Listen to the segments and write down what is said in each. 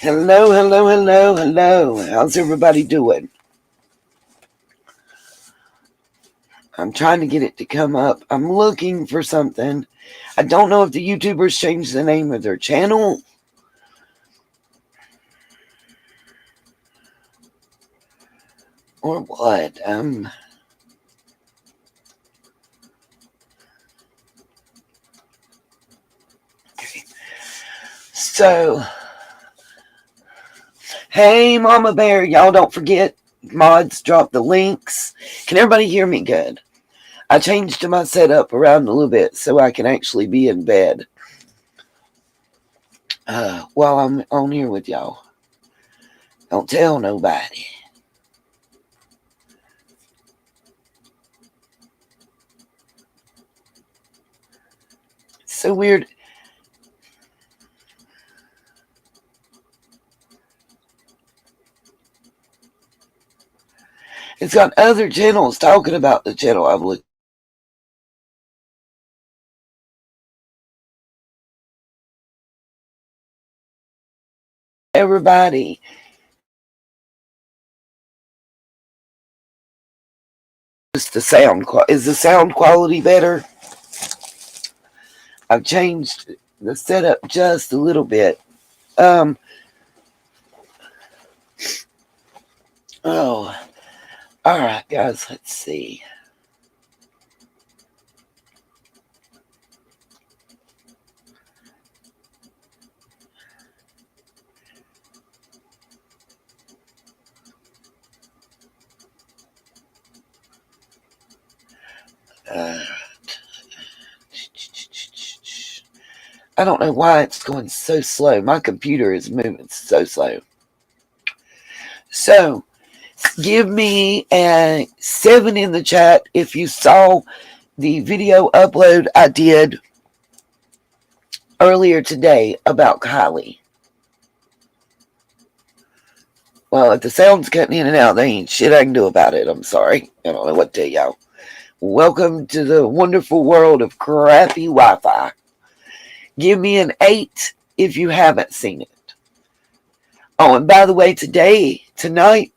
Hello, hello, hello, hello. How's everybody doing? I'm trying to get it to come up. I'm looking for something. I don't know if the YouTubers changed the name of their channel. Or what? Okay. So, hey, Mama Bear, y'all don't forget, mods, drop the links. Can everybody hear me good? I changed my setup around a little bit so I can actually be in bed while I'm on here with y'all. Don't tell nobody. It's so weird. It's got other channels talking about the channel I've looked. Everybody. Just the sound. Is the sound quality better? I've changed the setup just a little bit. Oh, all right, guys. Let's see. I don't know why it's going so slow. My computer is moving so slow. So, give me a 7 in the chat if you saw the video upload I did earlier today about Kylie. Well, if the sound's cutting in and out, there ain't shit I can do about it. I'm sorry. I don't know what to tell y'all. Welcome to the wonderful world of crappy Wi-Fi. Give me an 8 if you haven't seen it. Oh, and by the way, tonight,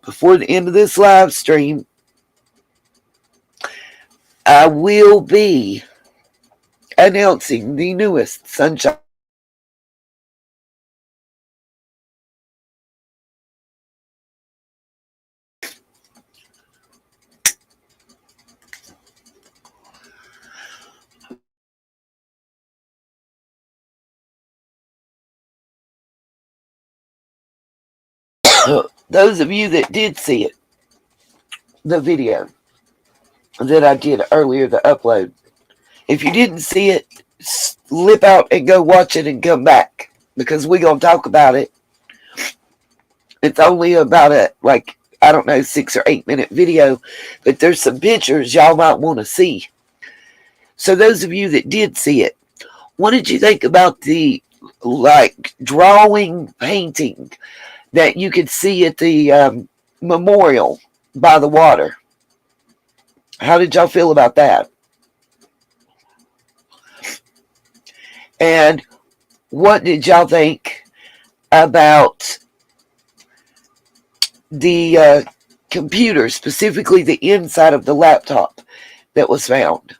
before the end of this live stream, I will be announcing the newest Sunshine. Those of you that did see it, the video that I did earlier, the upload. If you didn't see it, slip out and go watch it and come back because we're going to talk about it. It's only about I don't know, 6 or 8 minute video, but there's some pictures y'all might want to see. So those of you that did see it, what did you think about the drawing painting that you could see at the memorial by the water? How did y'all feel about that? And what did y'all think about the computer, specifically the inside of the laptop that was found?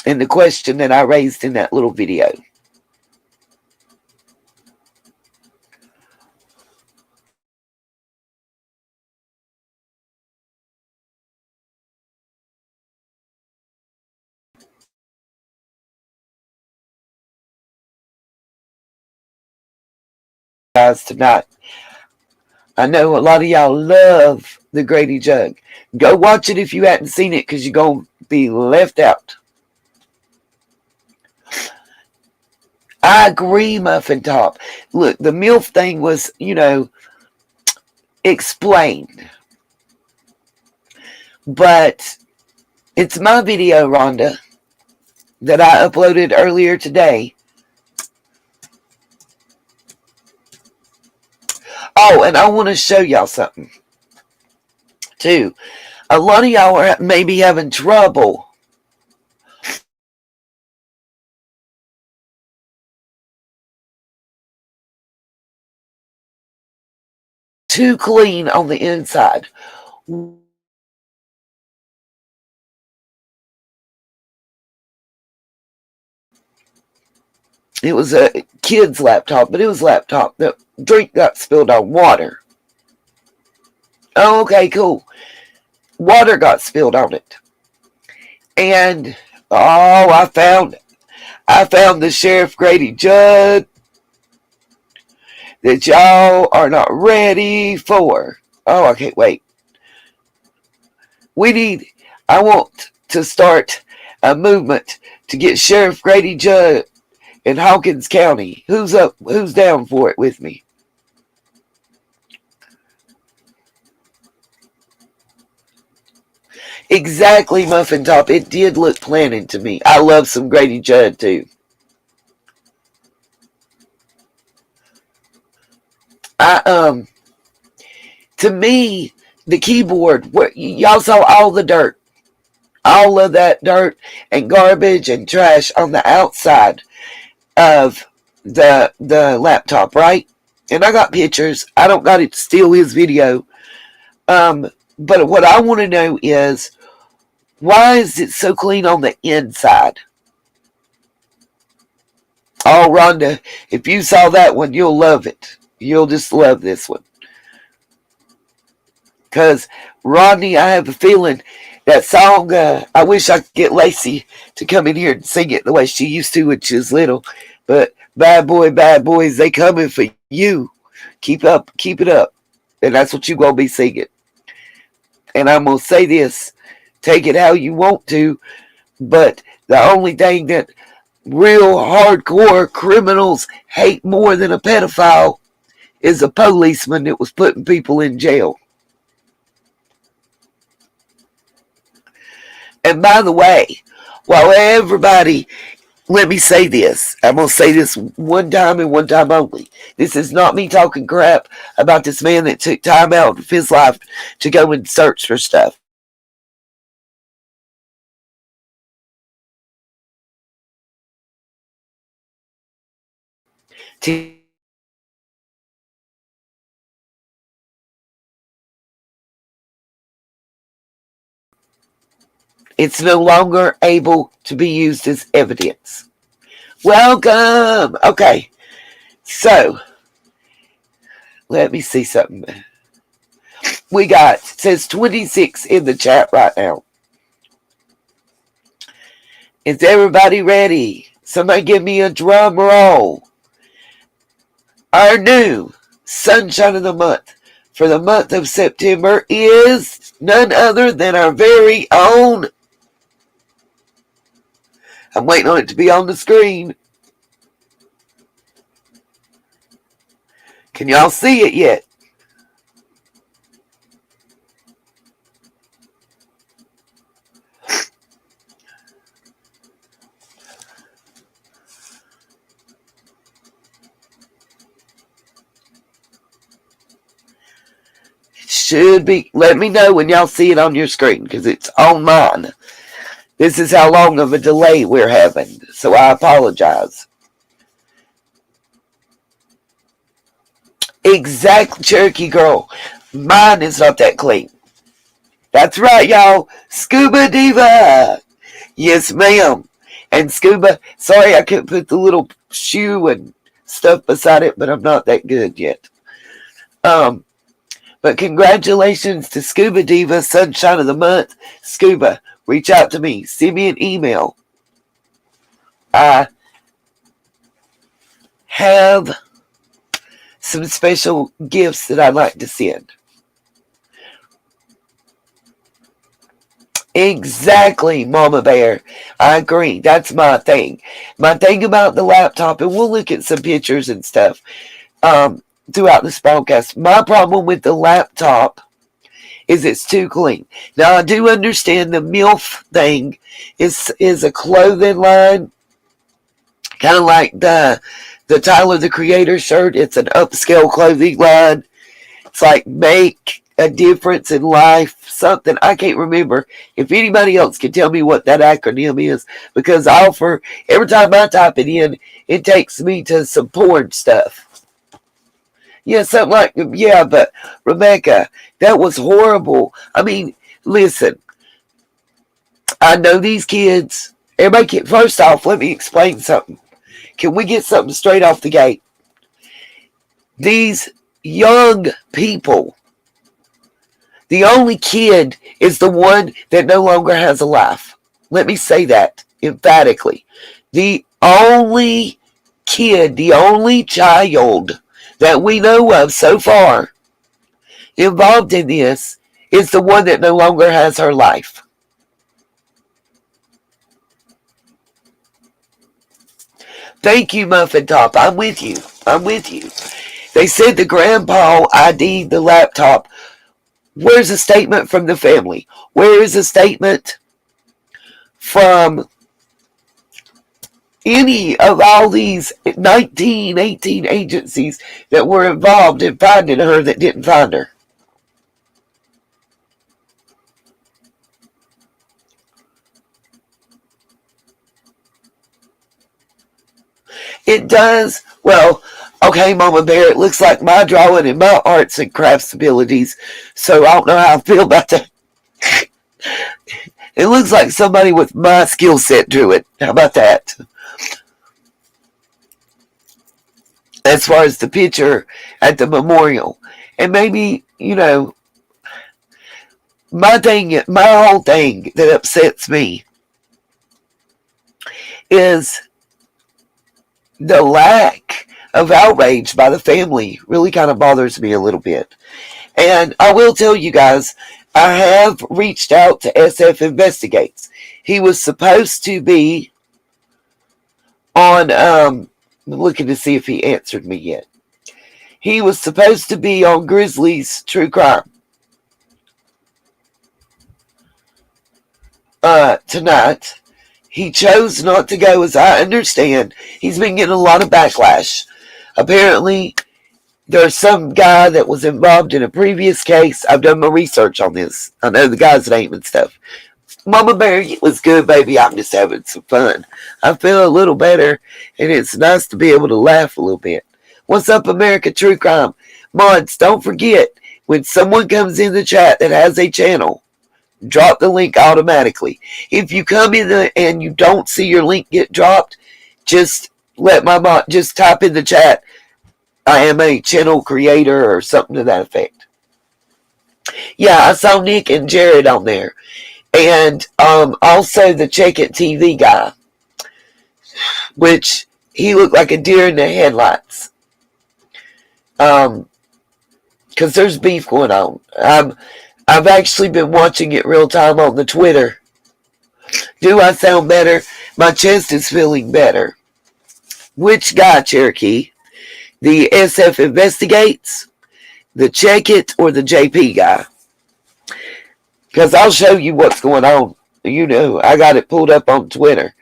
And the question that I raised in that little video. Guys, tonight, I know a lot of y'all love the Grady Jug. Go watch it if you hadn't seen it because you're going to be left out. I agree, Muffin Top. Look, the MILF thing was, explained. But it's my video, Rhonda, that I uploaded earlier today. Oh, and I want to show y'all something, too. A lot of y'all are maybe having trouble too clean on the inside. It was a kid's laptop, but it was a laptop. The drink got spilled on water. Oh, okay, cool. Water got spilled on it. And, oh, I found the Sheriff Grady Judd that y'all are not ready for. Oh, I can't wait. I want to start a movement to get Sheriff Grady Judd in Hawkins County. Who's down for it with me? Exactly, Muffin Top. It did look planted to me. I love some Grady Judd too. To me, the keyboard, y'all saw all the dirt. All of that dirt and garbage and trash on the outside of the laptop, right? And I got pictures. I don't got to steal his video. But what I want to know is, why is it so clean on the inside? Oh, Rhonda, if you saw that one, you'll love it. You'll just love this one. Because, Rodney, I have a feeling that song, I wish I could get Lacey to come in here and sing it the way she used to when she was little. But, bad boys, they coming for you. Keep it up. And that's what you going to be singing. And I'm going to say this. Take it how you want to. But the only thing that real hardcore criminals hate more than a pedophile is a policeman that was putting people in jail. And by the way, while everybody, let me say this. I'm going to say this one time and one time only. This is not me talking crap about this man that took time out of his life to go and search for stuff. It's no longer able to be used as evidence. Welcome. Okay. So, let me see something. We got, it says 26 in the chat right now. Is everybody ready? Somebody give me a drum roll. Our new Sunshine of the Month for the month of September is none other than our very own. I'm waiting on it to be on the screen. Can y'all see it yet? It should be. Let me know when y'all see it on your screen because it's on mine. This is how long of a delay we're having, so I apologize. Exactly, Cherokee Girl. Mine is not that clean. That's right, y'all. Scuba Diva. Yes, ma'am. And Scuba, sorry I couldn't put the little shoe and stuff beside it, but I'm not that good yet. But congratulations to Scuba Diva, Sunshine of the Month. Scuba, reach out to me. Send me an email. I have some special gifts that I'd like to send. Exactly, Mama Bear. I agree. That's my thing. My thing about the laptop, and we'll look at some pictures and stuff throughout this podcast. My problem with the laptop is it's too clean. Now, I do understand the MILF thing is a clothing line, kind of like the Tyler, the Creator shirt. It's an upscale clothing line. It's like make a difference in life, something. I can't remember. If anybody else can tell me what that acronym is, because every time I type it in, it takes me to some porn stuff. Yeah, something like, yeah, but Rebecca, that was horrible. I mean, listen, I know these kids. First off, let me explain something. Can we get something straight off the gate? These young people, the only kid is the one that no longer has a life. Let me say that emphatically. The only kid, the only child that we know of so far involved in this is the one that no longer has her life. Thank you, Muffin Top. I'm with you. I'm with you. They said the grandpa ID'd the laptop. Where's a statement from the family? Where is a statement from any of all these 19, 18 agencies that were involved in finding her that didn't find her? It does. Well, okay, Mama Bear, it looks like my drawing and my arts and crafts abilities, so I don't know how I feel about that. It looks like somebody with my skill set drew it. How about that? As far as the picture at the memorial. And maybe, my whole thing that upsets me is the lack of outrage by the family really kind of bothers me a little bit. And I will tell you guys, I have reached out to SF Investigates. He was supposed to be on, I'm looking to see if he answered me yet. He was supposed to be on Grizzly's True Crime tonight. He chose not to go, as I understand. He's been getting a lot of backlash. Apparently, there's some guy that was involved in a previous case. I've done my research on this. I know the guy's name and stuff. Mama Bear, it was good, baby. I'm just having some fun. I feel a little better, and it's nice to be able to laugh a little bit. What's up, America True Crime? Mods, don't forget, when someone comes in the chat that has a channel, drop the link automatically. If you come in and you don't see your link get dropped, just let my mod just type in the chat, I am a channel creator or something to that effect. Yeah, I saw Nick and Jared on there. And also the Check It TV guy, which he looked like a deer in the headlights. Because there's beef going on. I've actually been watching it real time on the Twitter. Do I sound better? My chest is feeling better. Which guy, Cherokee? The SF Investigates, the Check It, or the JP guy? Because I'll show you what's going on. I got it pulled up on Twitter.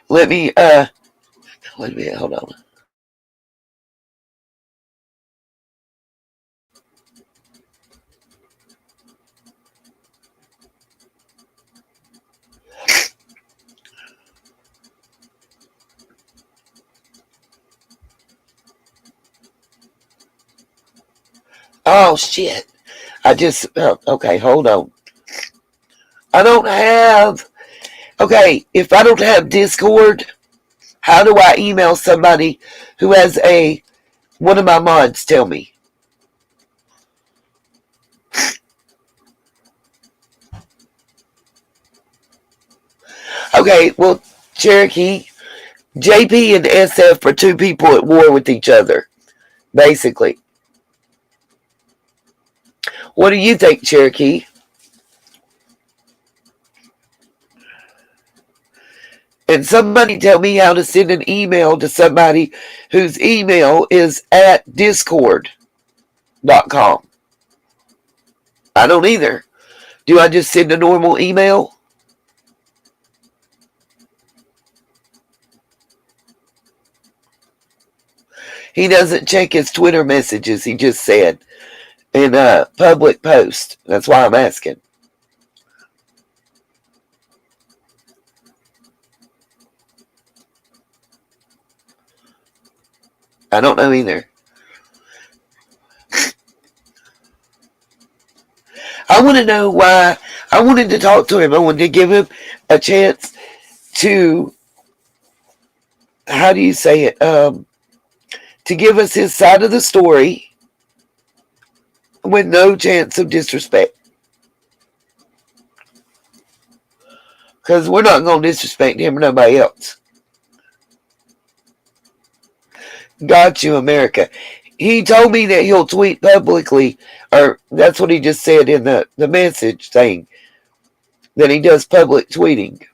Let me, wait a minute, hold on. Oh, shit. Okay, hold on. I don't have, okay, if I don't have Discord, how do I email somebody who has one of my mods tell me? Okay, well, Cherokee, JP and SF are two people at war with each other, basically. What do you think, Cherokee? And somebody tell me how to send an email to somebody whose email is at discord.com. I don't either. Do I just send a normal email? He doesn't check his Twitter messages, he just said, in a public post. That's why I'm asking. I don't know either. I want to know why. I wanted to talk to him. I wanted to give him a chance to, how do you say it? To give us his side of the story with no chance of disrespect. Because we're not going to disrespect him or nobody else. Got you, America. He told me that he'll tweet publicly, or that's what he just said in the message thing, that he does public tweeting.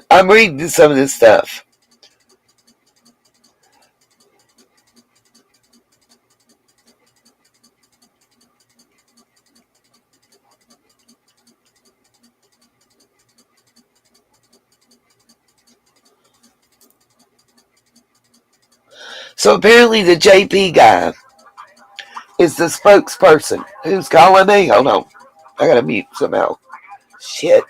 I'm reading some of this stuff. So apparently the JP guy is the spokesperson. Who's calling me? Hold on. I gotta mute somehow. Shit.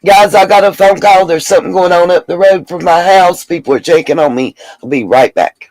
Guys, I got a phone call. There's something going on up the road from my house. People are checking on me. I'll be right back.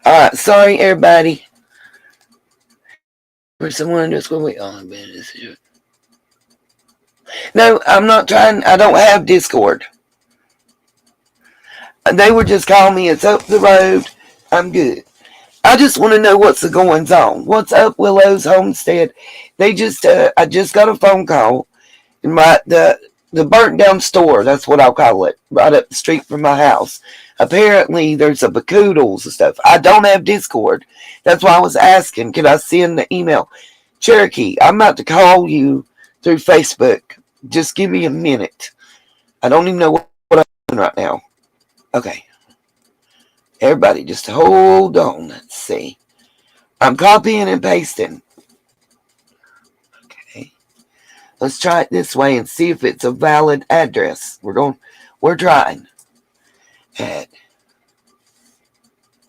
Alright, sorry everybody. For someone just go wait. Oh, business. No, I'm not trying. I don't have Discord. They were just calling me. It's up the road. I'm good. I just want to know what's the goings on. What's up, Willow's Homestead? They just, I just got a phone call. And the burnt down store, that's what I'll call it, right up the street from my house. Apparently, there's a bacoodles and stuff. I don't have Discord. That's why I was asking, could I send the email? Cherokee, I'm about to call you through Facebook. Just give me a minute. I don't even know what I'm doing right now. Okay. Everybody, just hold on. Let's see. I'm copying and pasting. Okay. Let's try it this way and see if it's a valid address. We're trying. And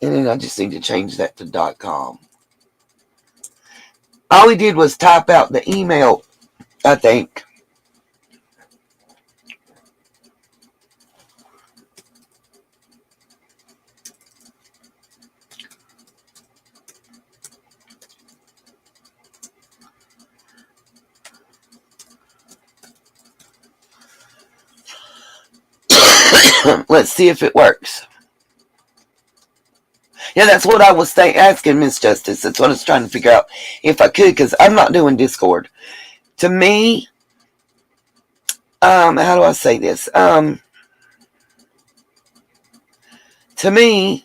then I just need to change that to .com. All he did was type out the email, I think. Let's see if it works. Yeah, that's what I was asking Miss Justice. That's what I was trying to figure out if I could, because I'm not doing Discord. To me, how do I say this? To me,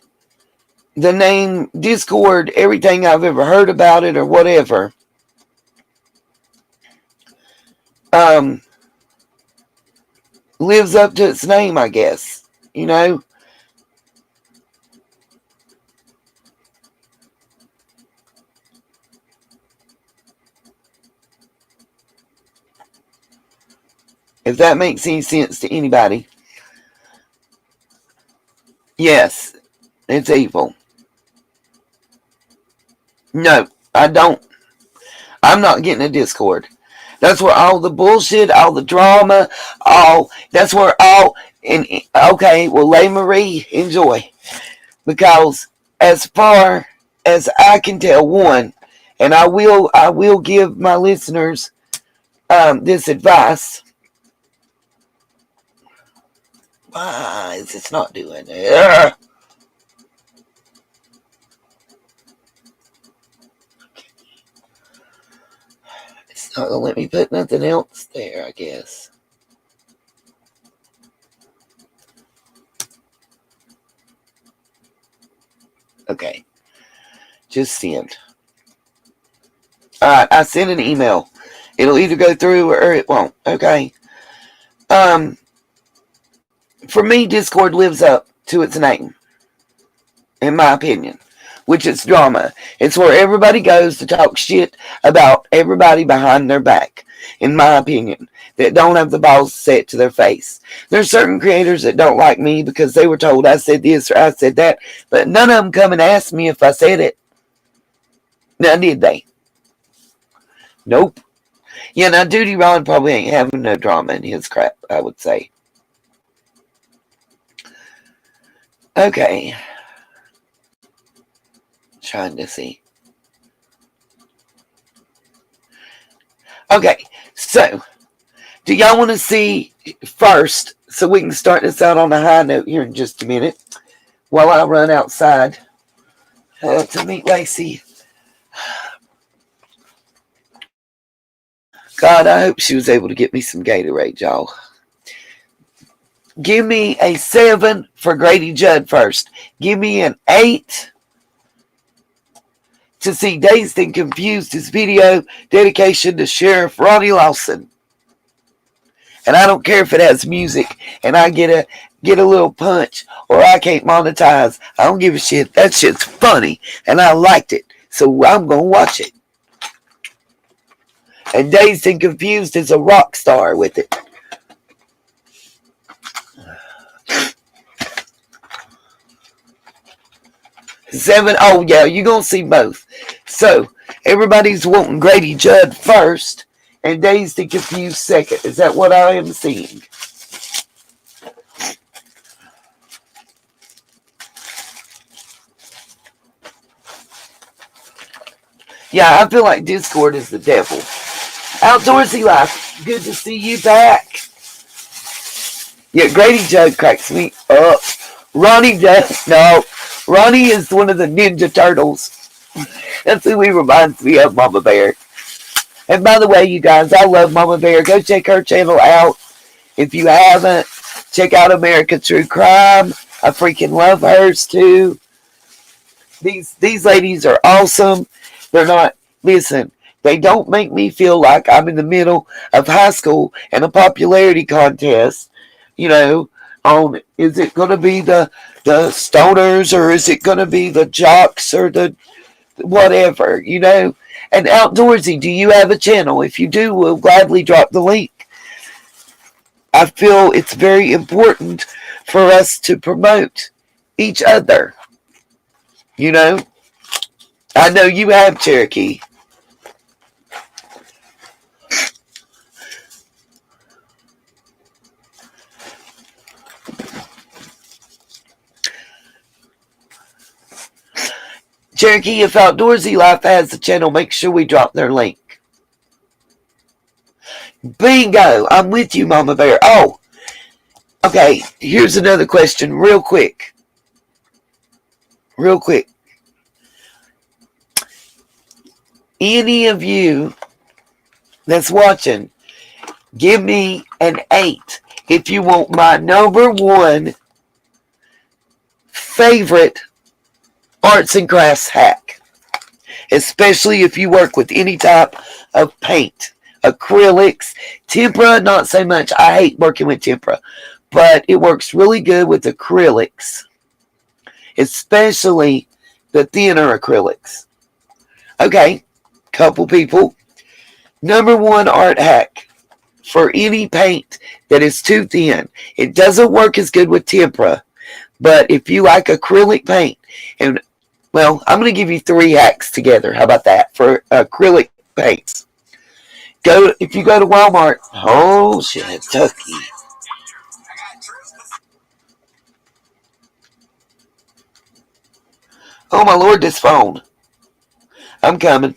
the name Discord, everything I've ever heard about it or whatever, lives up to its name, I guess. You know? If that makes any sense to anybody. Yes, it's evil. No, I don't. I'm not getting a Discord. That's where all the bullshit, all the drama, that's where and okay, well, Lay Marie, enjoy. Because as far as I can tell, one, and I will give my listeners this advice. Why is this not doing it? It's not going to let me put nothing else there, I guess. Okay. Just send. Alright, I sent an email. It'll either go through or it won't. Okay. For me, Discord lives up to its name, in my opinion, which is drama. It's where everybody goes to talk shit about everybody behind their back, in my opinion, that don't have the balls set to their face. There's certain creators that don't like me because they were told I said this or I said that, but none of them come and ask me if I said it. Now, did they? Nope. Yeah, now Duty Ron probably ain't having no drama in his crap, I would say. Okay. Trying to see. Okay, so do y'all want to see first, so we can start this out on a high note here in just a minute, while I run outside to meet Lacey. God, I hope she was able to get me some Gatorade, y'all. Give me a 7 for Grady Judd first. Give me an 8 to see Dazed and Confused, his video dedication to Sheriff Ronnie Lawson. And I don't care if it has music and I get a little punch or I can't monetize. I don't give a shit. That shit's funny and I liked it. So I'm going to watch it. And Dazed and Confused is a rock star with it. Seven. Oh, yeah, you're going to see both. So, everybody's wanting Grady Judd first and Dazed and Confused second. Is that what I am seeing? Yeah, I feel like Discord is the devil. Outdoorsy Life, good to see you back. Yeah, Grady Judd cracks me up. Ronnie does. No, Ronnie is one of the Ninja Turtles. That's who he reminds me of, Mama Bear. And by the way, you guys, I love Mama Bear. Go check her channel out. If you haven't, check out America True Crime. I freaking love hers too. These ladies are awesome. They're not, listen, they don't make me feel like I'm in the middle of high school and a popularity contest, you know, on is it going to be the stoners or is it going to be the jocks or the whatever, you know. And Outdoorsy, do you have a channel? If you do, we'll gladly drop the link. I feel it's very important for us to promote each other. You know? I know you have, Cherokee. Cherokee, if Outdoorsy Life has the channel, make sure we drop their link. Bingo! I'm with you, Mama Bear. Oh, okay. Here's another question, real quick. Real quick. Any of you that's watching, give me an 8 if you want my number one favorite arts and crafts hack, especially if you work with any type of paint, acrylics, tempera, not so much. I hate working with tempera, but it works really good with acrylics, especially the thinner acrylics. Okay, couple people. Number one art hack for any paint that is too thin. It doesn't work as good with tempera, but if you like acrylic paint, and well, I'm going to give you 3 hacks together. How about that for acrylic paints? If you go to Walmart. Oh, Kentucky. Oh, my Lord, this phone. I'm coming.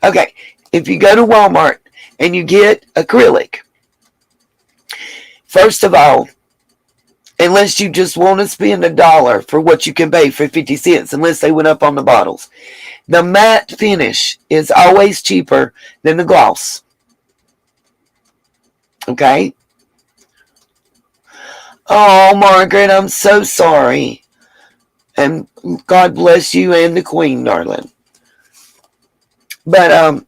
Okay, if you go to Walmart and you get acrylic, first of all, unless you just want to spend $1 for what you can pay for 50 cents, unless they went up on the bottles, the matte finish is always cheaper than the gloss. Okay? Oh, Margaret, I'm so sorry. And God bless you and the Queen, darling. But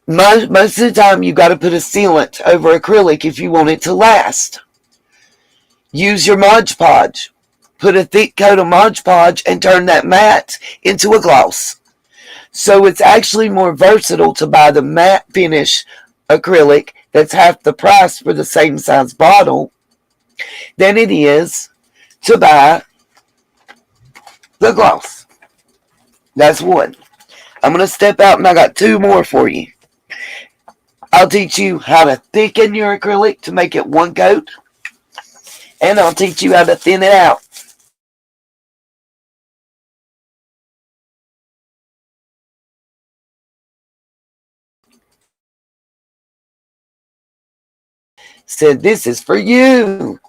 most of the time you got to put a sealant over acrylic if you want it to last. Use your Mod Podge. Put a thick coat of Mod Podge and turn that matte into a gloss. So it's actually more versatile to buy the matte finish acrylic that's half the price for the same size bottle than it is to buy the gloss. That's one. I'm going to step out and I got 2 more for you. I'll teach you how to thicken your acrylic to make it one coat. And I'll teach you how to thin it out. Said this is for you.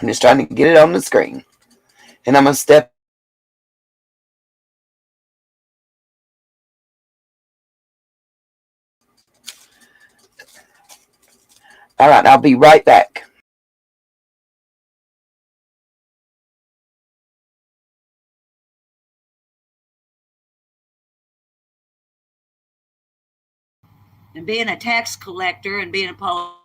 I'm just trying to get it on the screen. And I'm going to step. All right, I'll be right back. And being a tax collector and being a politician,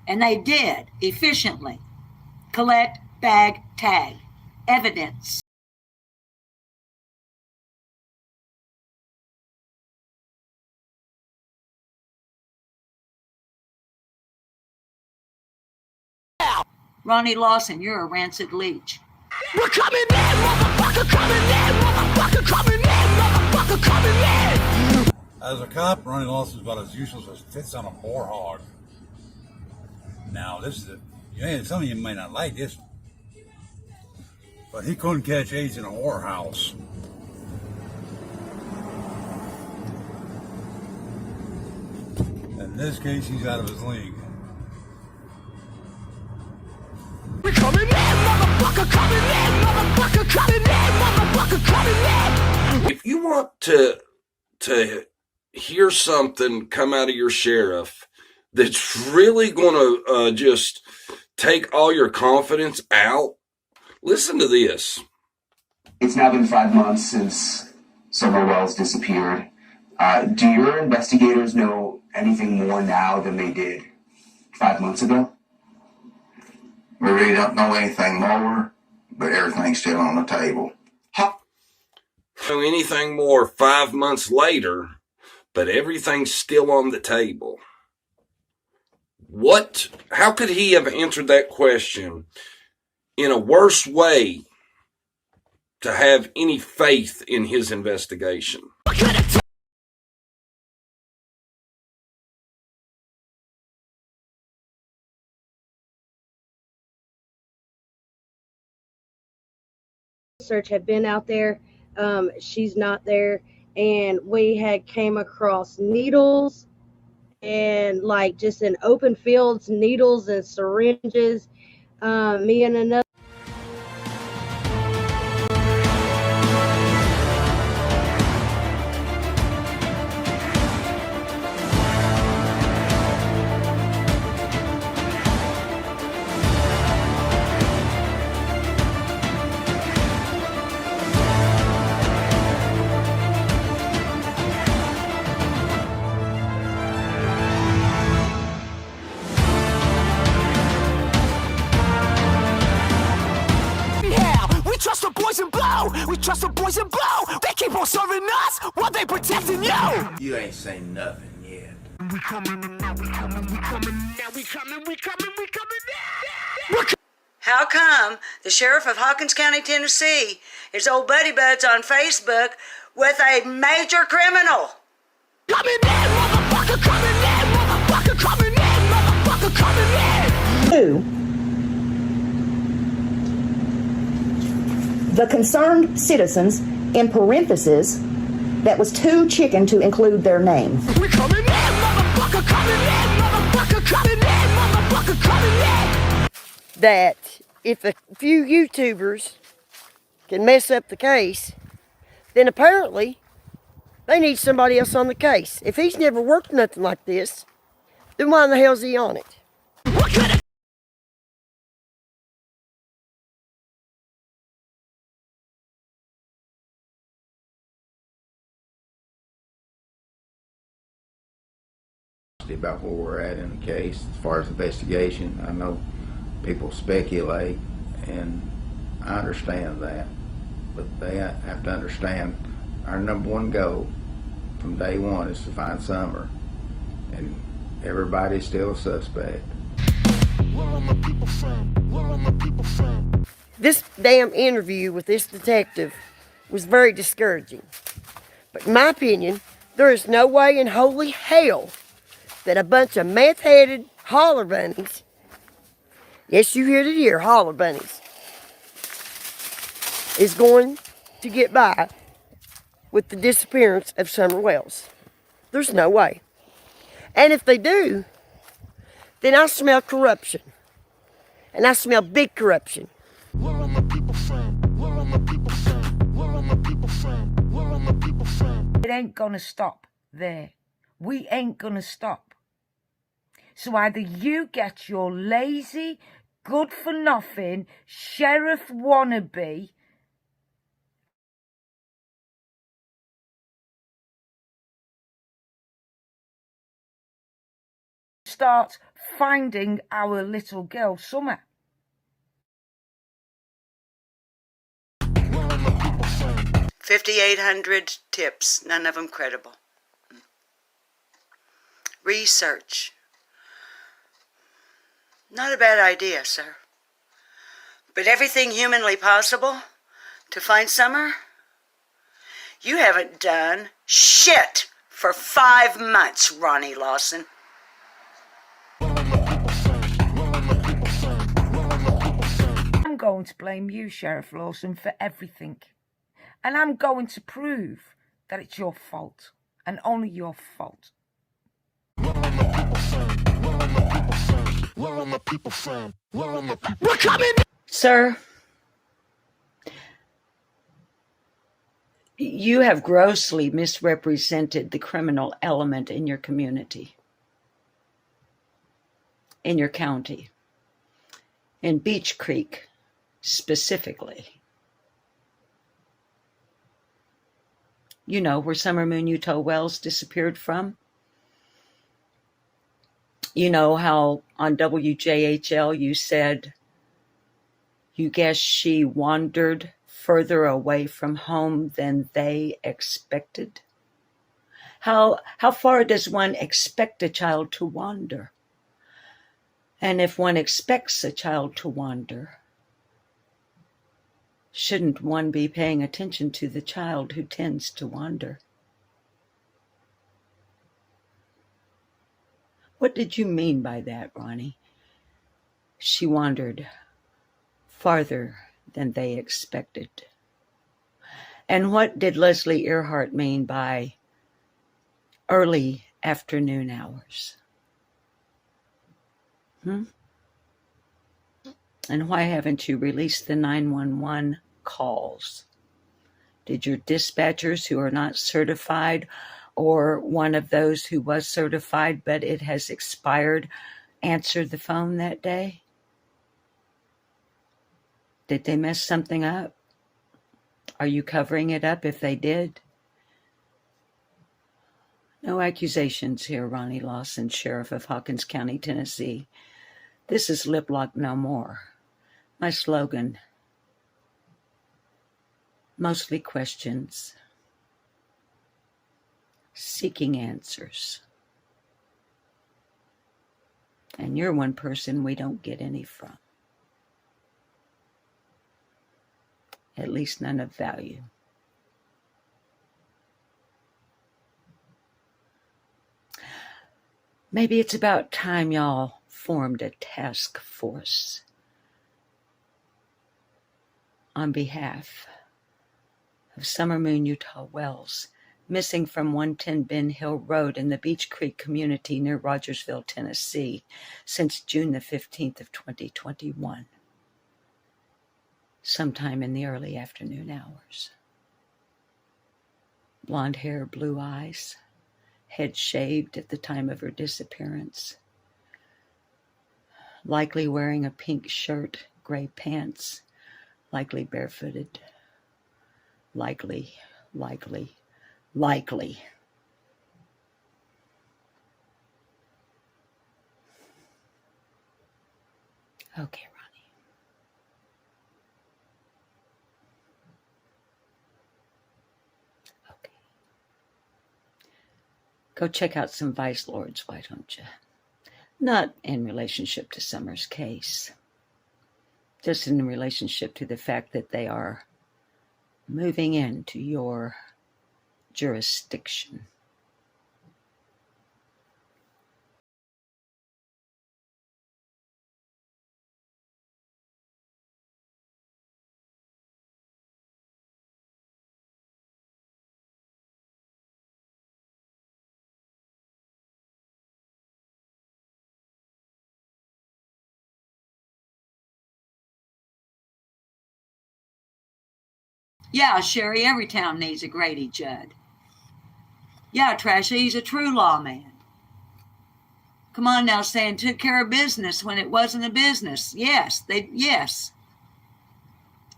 and they did efficiently collect, bag, tag, evidence. Ronnie Lawson, you're a rancid leech. We're coming in, motherfucker, coming in, motherfucker, coming in, motherfucker, coming in. As a cop, Ronnie Lawson's about as useless as tits on a boar hog. Now, this is some of you may not like this, but he couldn't catch AIDS in a whorehouse. In this case, he's out of his league. We're coming in, motherfucker, coming in, motherfucker, coming in, motherfucker, coming in. If you want to hear something come out of your sheriff that's really going to just take all your confidence out, listen to this. It's now been 5 months since Summer Wells disappeared. Do your investigators know anything more now than they did 5 months ago? We really don't know anything more, but everything's still on the table. Know anything more 5 months later, but everything's still on the table. How could he have answered that question in a worse way to have any faith in his investigation? Search had been out there. She's not there, and we had came across needles and like just in open fields, needles and syringes. Me and another. Trust the boys and blow. We trust the boys and blow. They keep on serving us while they protecting you. You ain't seen nothing yet. We coming now. We coming. We coming now. We coming. We coming. We coming now. How come the sheriff of Hawkins County, Tennessee, is old buddy buds on Facebook with a major criminal? Coming in, motherfucker. Coming in, motherfucker. Coming in, motherfucker. Coming in. Who? The concerned citizens, in parentheses, that was too chicken to include their name. We coming in, motherfucker, coming in, motherfucker, coming in, motherfucker, coming in. That if a few YouTubers can mess up the case, then apparently they need somebody else on the case. If he's never worked nothing like this, then why in the hell's he on it? About where we're at in the case as far as investigation. I know people speculate, and I understand that, but they have to understand our number one goal from day one is to find Summer, and everybody's still a suspect. Where are my people from? Where are my people from? This damn interview with this detective was very discouraging, but in my opinion, there is no way in holy hell that a bunch of meth-headed holler bunnies, yes, you heard it here, holler bunnies, is going to get by with the disappearance of Summer Wells. There's no way. And if they do, then I smell corruption. And I smell big corruption. Where are my people from? Where are my people from? Where are my people from? Where are my people from? It ain't gonna stop there. We ain't gonna stop. So either you get your lazy, good-for-nothing, sheriff wannabe start finding our little girl, Summer. 5,800 tips, none of them credible. Research. Not a bad idea, sir. But everything humanly possible to find Summer? You haven't done shit for 5 months, Ronnie Lawson. I'm going to blame you, Sheriff Lawson, for everything. And I'm going to prove that it's your fault, and only your fault. Where are my people from? Where are my people? We're coming! Sir, you have grossly misrepresented the criminal element in your community, in your county, in Beach Creek specifically. you know, where Summer Moon Utah Wells disappeared from. You know how on WJHL you said you guess she wandered further away from home than they expected? How far does one expect a child to wander? And if one expects a child to wander, shouldn't one be paying attention to the child who tends to wander? What did you mean by that, Ronnie? She wandered farther than they expected. And what did Leslie Earhart mean by early afternoon hours? And why haven't you released the 911 calls? Did your dispatchers who are not certified, or one of those who was certified but it has expired, answer the phone that day? Did they mess something up? Are you covering it up if they did? No accusations here, Ronnie Lawson, Sheriff of Hawkins County, Tennessee. This is Lip Lock No More. My slogan, mostly questions, seeking answers. And you're one person we don't get any from. At least none of value. Maybe it's about time y'all formed a task force on behalf of Summer Moon Utah Wells, missing from 110 Ben Hill Road in the Beach Creek community near Rogersville, Tennessee, since June the 15th of 2021, sometime in the early afternoon hours. Blonde hair, blue eyes, head shaved at the time of her disappearance, likely wearing a pink shirt, gray pants, likely barefooted, likely. Okay, Ronnie. Okay. Go check out some Vice Lords, why don't you? Not in relationship to Summer's case, just in relationship to the fact that they are moving into your jurisdiction. Yeah, Sherry, every town needs a Grady Judd. Yeah, Trashy, he's a true lawman. Come on now, saying took care of business when it wasn't a business. Yes.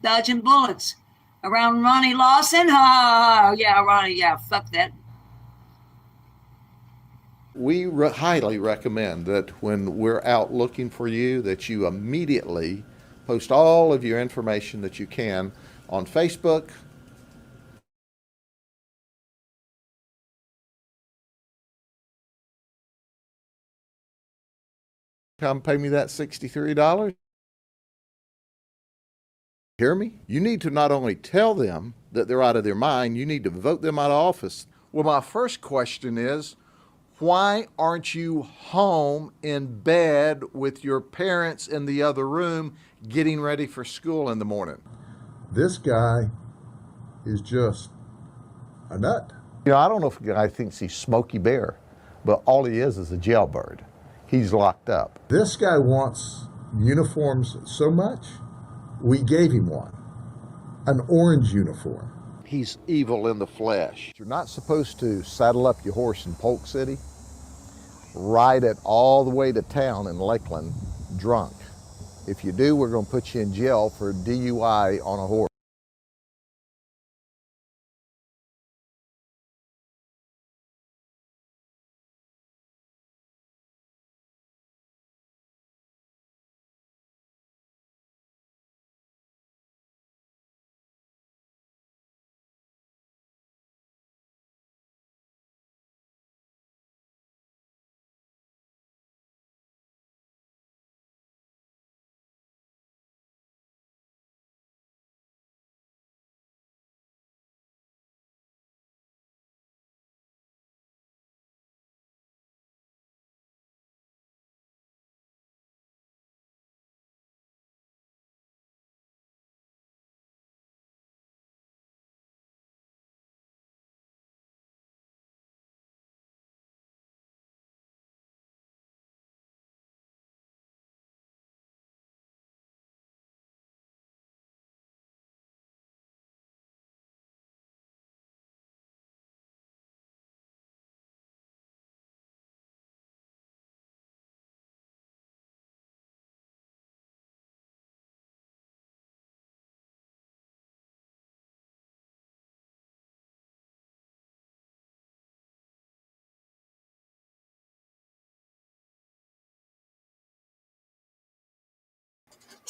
Dodging bullets around Ronnie Lawson. Yeah, Ronnie, yeah, fuck that. We highly recommend that when we're out looking for you, that you immediately post all of your information that you can on Facebook. Come pay me that $63. Hear me? You need to not only tell them that they're out of their mind, you need to vote them out of office. Well, my first question is, why aren't you home in bed with your parents in the other room getting ready for school in the morning? This guy is just a nut. You know, I don't know if a guy thinks he's Smokey Bear, but all he is a jailbird. He's locked up. This guy wants uniforms so much, we gave him one, an orange uniform. He's evil in the flesh. You're not supposed to saddle up your horse in Polk City, ride it all the way to town in Lakeland drunk. If you do, we're going to put you in jail for DUI on a horse.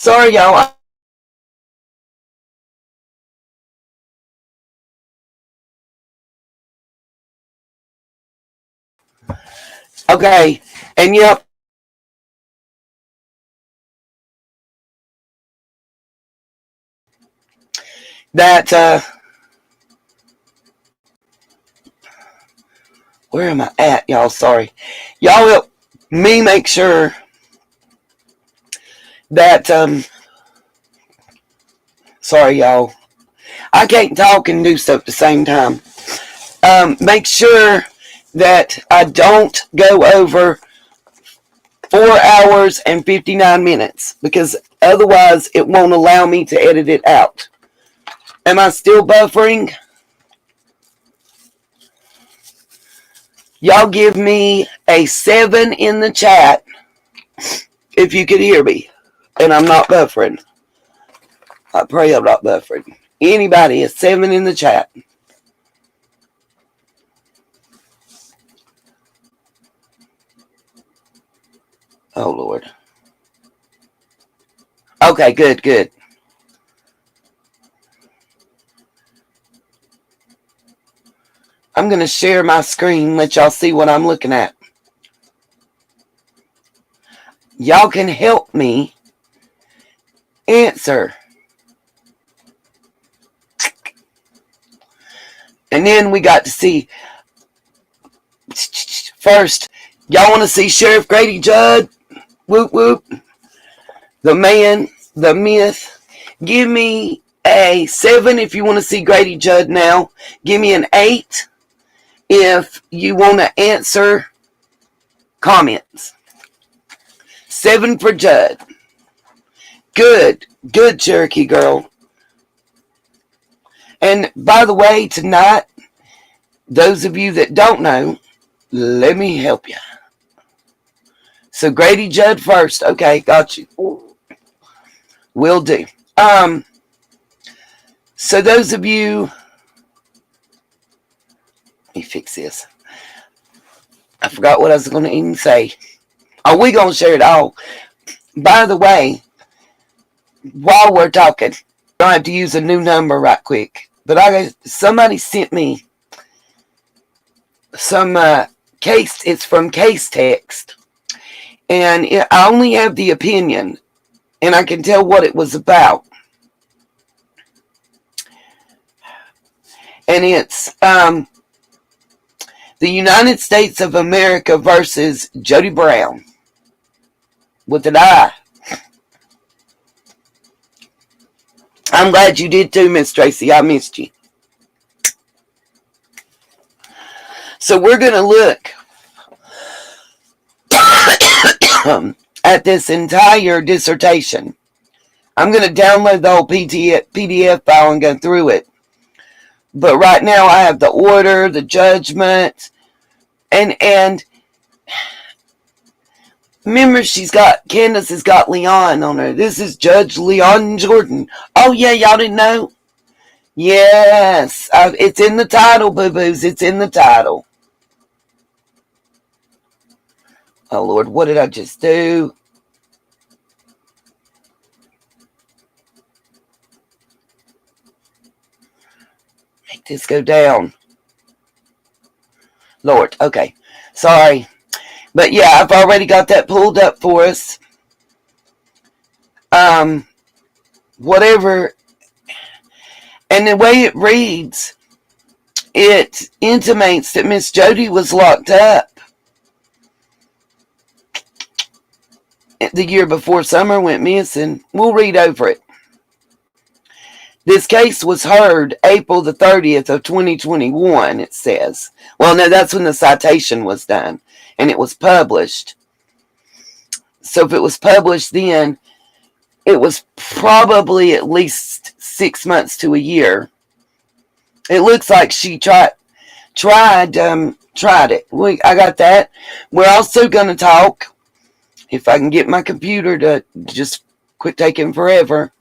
Sorry, y'all. Okay, and yep, that, where am I at, y'all? Sorry. Y'all help me make sure that, sorry, y'all. I can't talk and do stuff at the same time. Make sure that I don't go over 4 hours and 59 minutes, because otherwise it won't allow me to edit it out. Am I still buffering? Y'all give me a 7 in the chat if you could hear me and I'm not buffering. I pray I'm not buffering. Anybody, a 7 in the chat. Oh, Lord. Okay, good, good. I'm going to share my screen, let y'all see what I'm looking at. Y'all can help me answer. And then we got to see, first, y'all want to see Sheriff Grady Judd? Whoop, whoop. The man, the myth. Give me a 7 if you want to see Grady Judd now. Give me an 8 if you want to answer comments. 7 for Judd. Good. Good, Cherokee girl. And by the way, tonight, those of you that don't know, let me help you. So Grady Judd first. Okay, got you. Will do. So those of you, let me fix this. I forgot what I was going to even say. Are we going to share it all? By the way, while we're talking, I have to use a new number right quick. But somebody sent me some case. It's from Case Text. And I only have the opinion. And I can tell what it was about. And it's the United States of America versus Jody Brown. With an I. I'm glad you did too, Miss Tracy. I missed you. So we're going to look at this entire dissertation. I'm going to download the whole PDF file and go through it. But right now I have the order, the judgment, and remember Candace has got Leon on her. This is Judge Leon Jordan. Oh yeah, y'all didn't know? Yes, it's in the title, boo-boos. It's in the title. Oh Lord, what did I just do? Make this go down. Lord, okay. Sorry. But yeah, I've already got that pulled up for us. Whatever. And the way it reads, it intimates that Miss Jody was locked up the year before Summer went missing. We'll read over it. This case was heard April the 30th of 2021, it says. Well, no, that's when the citation was done. And it was published. So if it was published then, it was probably at least 6 months to a year. It looks like she tried it. I got that. We're also going to talk, if I can get my computer to just quit taking forever,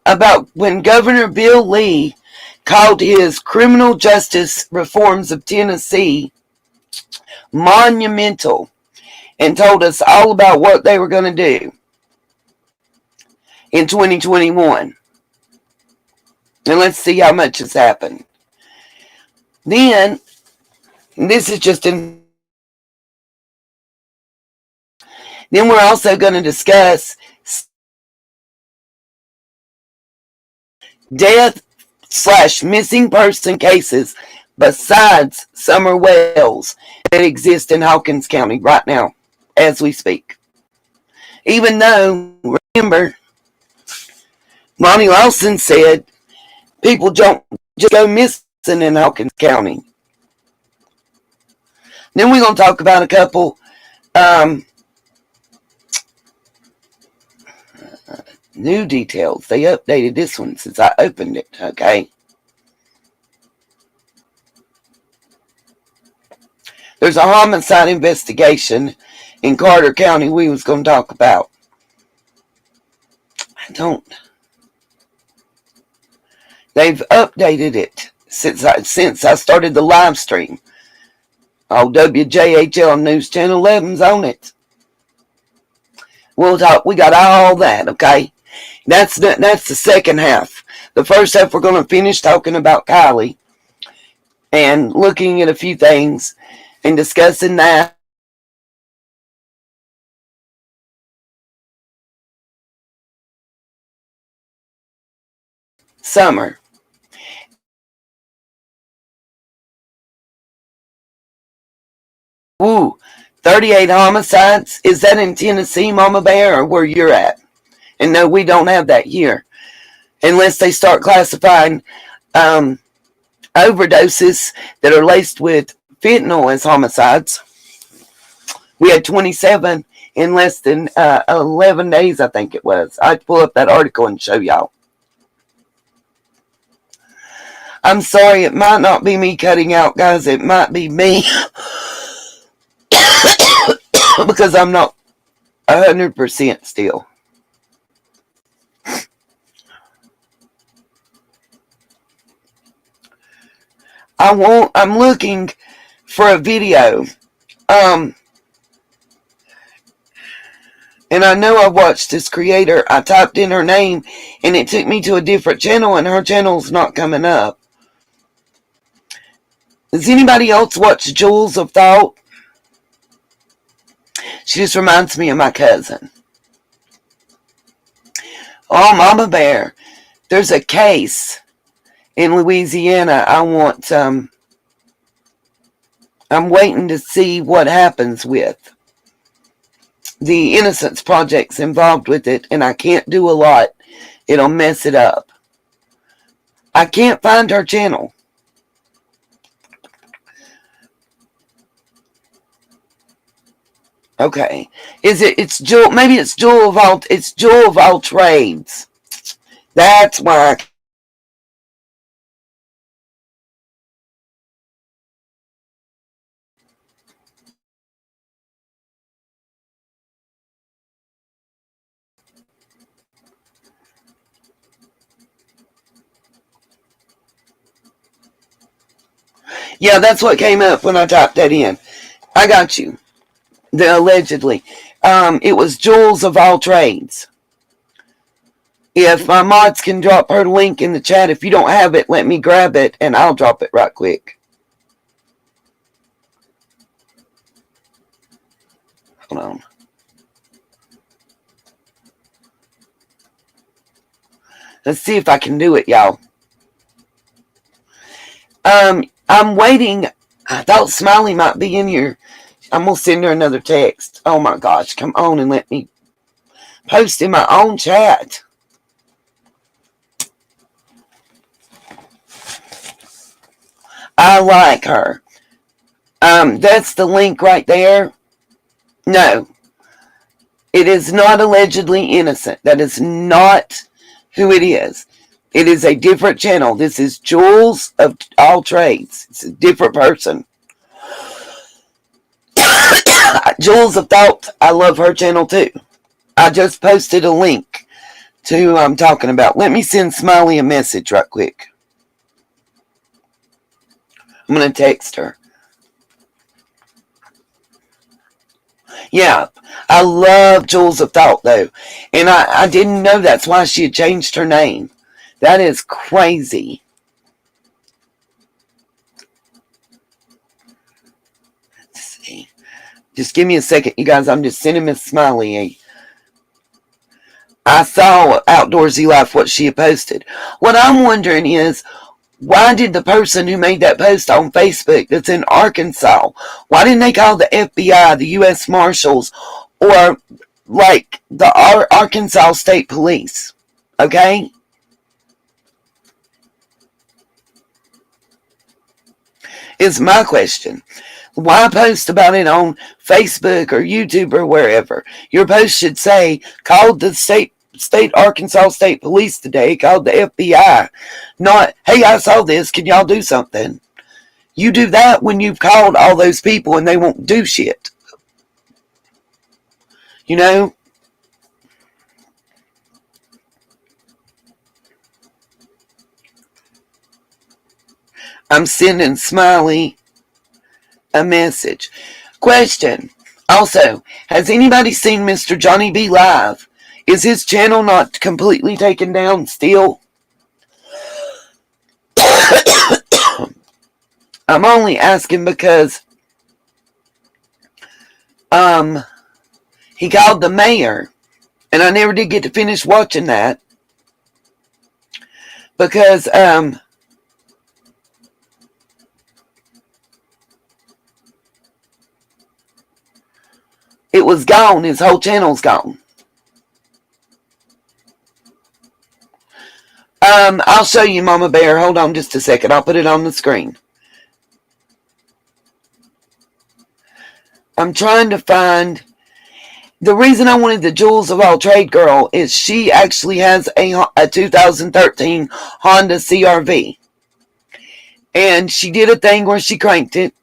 about when Governor Bill Lee called his criminal justice reforms of Tennessee monumental and told us all about what they were going to do. in 2021. And let's see how much has happened. Then, this is just in. Then we're also going to discuss death / missing person cases besides Summer Wells that exist in Hawkins County right now as we speak. Even though, remember, Lonnie Lawson said people don't just go missing in Hawkins County. Then we're going to talk about a couple new details. They updated this one since I opened it, okay? There's a homicide investigation in Carter County we was going to talk about. They've updated it since I started the live stream. Oh, WJHL News Channel 11's on it. We'll talk. We got all that, okay? That's the second half. The first half we're going to finish talking about Kylie and looking at a few things and discussing that. Summer. Ooh, 38 homicides. Is that in Tennessee, Mama Bear, or where you're at? And no, we don't have that here. Unless they start classifying overdoses that are laced with fentanyl as homicides. We had 27 in less than 11 days, I think it was. I'd pull up that article and show y'all. I'm sorry, it might not be me cutting out, guys. It might be me. Because I'm not 100% still. I'm looking for a video. And I know I watched this creator. I typed in her name and it took me to a different channel and her channel's not coming up. Does anybody else watch Jewels of Thought? She just reminds me of my cousin. Oh, Mama Bear. There's a case in Louisiana I'm waiting to see what happens with. The Innocence Project's involved with it, and I can't do a lot. It'll mess it up. I can't find her channel. Okay. It's Jewel, maybe it's Jewel of all trades. That's why yeah, that's what came up when I typed that in. I got you. Allegedly. It was Jewels of all trades. If my mods can drop her link in the chat, if you don't have it, let me grab it and I'll drop it right quick. Hold on. Let's see if I can do it, y'all. I'm waiting. I thought Smiley might be in here. I'm going to send her another text. Oh my gosh, come on and let me post in my own chat. I like her. That's the link right there. No. It is not allegedly innocent. That is not who it is. It is a different channel. This is Jewels of all trades. It's a different person. Jewels of Thought, I love her channel too. I just posted a link to who I'm talking about. Let me send Smiley a message right quick. I'm going to text her. Yeah, I love Jewels of Thought though, and I didn't know that's why she had changed her name. That is crazy. Let's see. Just give me a second, you guys. I'm just sending Miss Smiley. I saw Outdoorsy Life what she had posted. What I'm wondering is, why did the person who made that post on Facebook that's in Arkansas, why didn't they call the FBI, the U.S. Marshals, or like the Arkansas State Police? Okay? Is my question. Why post about it on Facebook or YouTube or wherever? Your post should say, called the state Arkansas State Police today, called the FBI. Not, hey, I saw this, can y'all do something? You do that when you've called all those people and they won't do shit. You know? I'm sending Smiley a message. Question. Also, has anybody seen Mr. Johnny B live? Is his channel not completely taken down still? I'm only asking because he called the mayor, and I never did get to finish watching that because it was gone. His whole channel's gone. I'll show you, Mama Bear. Hold on just a second. I'll put it on the screen. I'm trying to find... The reason I wanted the Jewels of All Trade girl is she actually has a 2013 Honda CRV. And she did a thing where she cranked it.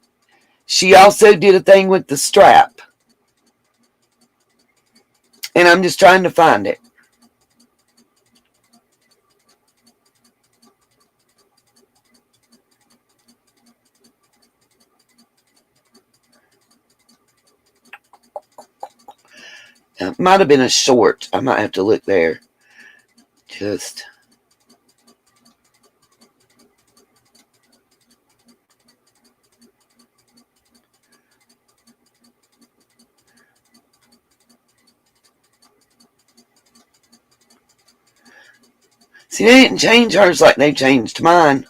She also did a thing with the strap. And I'm just trying to find it. It might have been a short. I might have to look there. Just... See, they didn't change hers like they changed mine.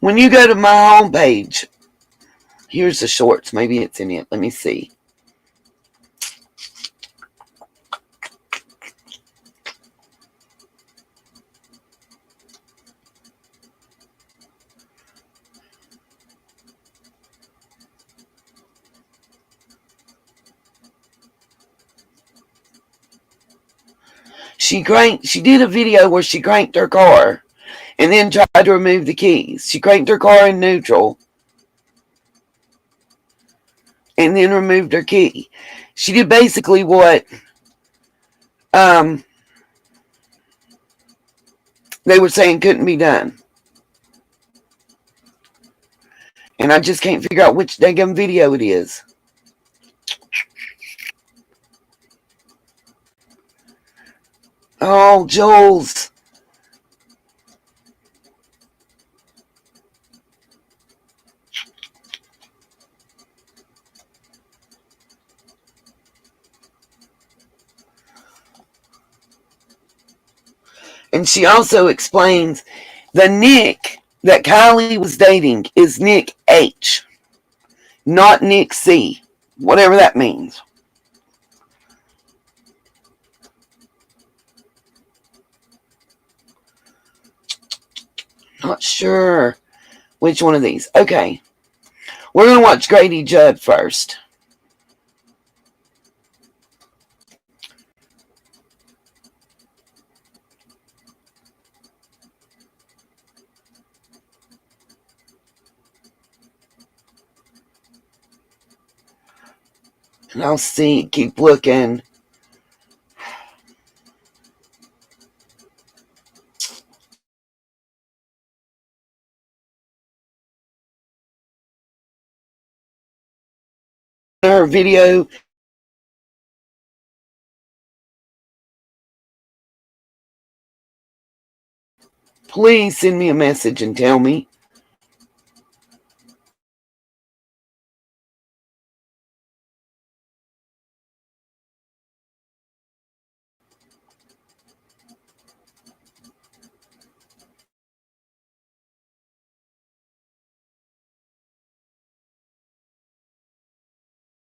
When you go to my homepage, here's the shorts. Maybe it's in it. Let me see. She did a video where she cranked her car and then tried to remove the keys. She cranked her car in neutral and then removed her key. She did basically what they were saying couldn't be done. And I just can't figure out which daggum video it is. Oh, Jules. And she also explains the Nick that Kylie was dating is Nick H, not Nick C, whatever that means. Not sure which one of these. Okay. We're going to watch Grady Judd first. And I'll see, keep looking. Her video. Please send me a message and tell me.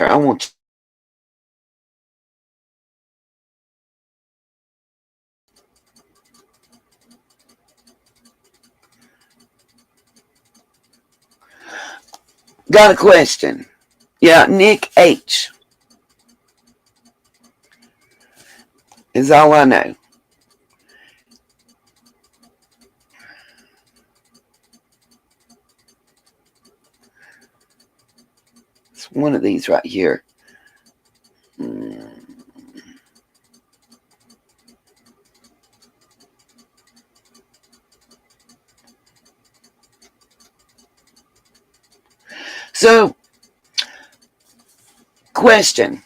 I want Got a question. Yeah, Nick H. is all I know. It's one of these right here. So, question.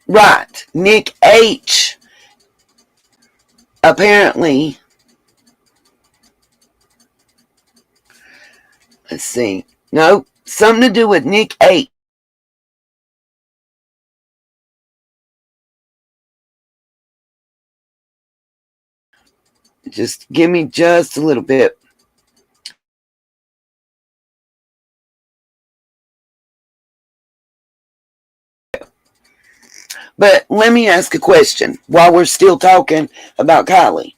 Right. Nick H. apparently, let's see. No, something to do with Nick H. Just give me just a little bit. But let me ask a question while we're still talking about Kylie.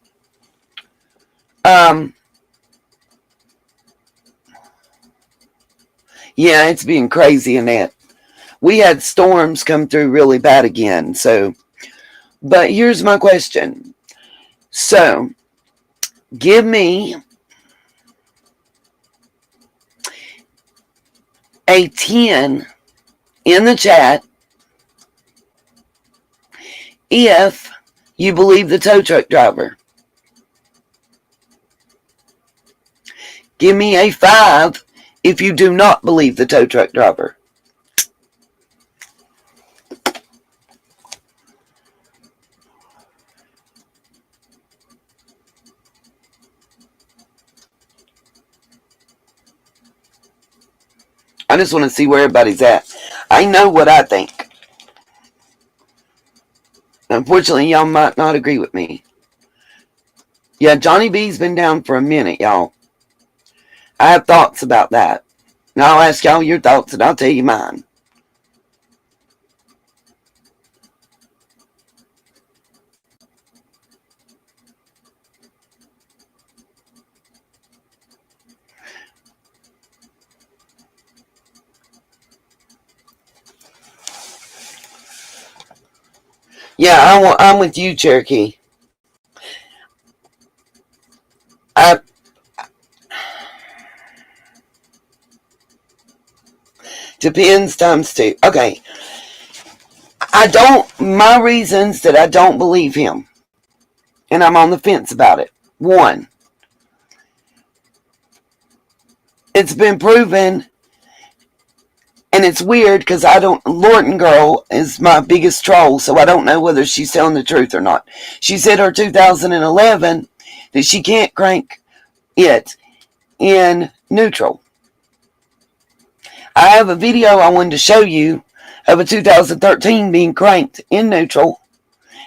Yeah, it's been crazy in that. We had storms come through really bad again. So, but here's my question. So, give me a 10 in the chat if you believe the tow truck driver. Give me a 5 if you do not believe the tow truck driver. I just want to see where everybody's at. I know what I think. Unfortunately, y'all might not agree with me. Yeah, Johnny B's been down for a minute, y'all. I have thoughts about that. And I'll ask y'all your thoughts and I'll tell you mine. Yeah, I'm with you, Cherokee. Depends times 2. Okay. My reasons that I don't believe him, and I'm on the fence about it. 1, it's been proven, and it's weird because Lorton girl is my biggest troll, so I don't know whether she's telling the truth or not. She said her 2011 that she can't crank it in neutral. I have a video I wanted to show you of a 2013 being cranked in neutral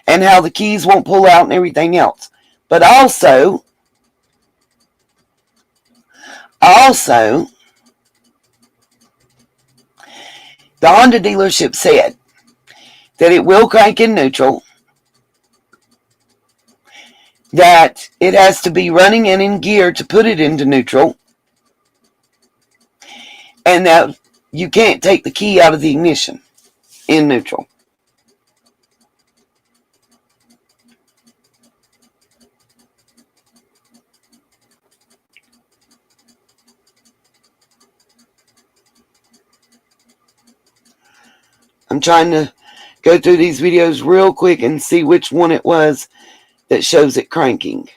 and how the keys won't pull out and everything else. But also, the Honda dealership said that it will crank in neutral, that it has to be running in gear to put it into neutral, And now you can't take the key out of the ignition in neutral. I'm trying to go through these videos real quick and see which one it was that shows it cranking.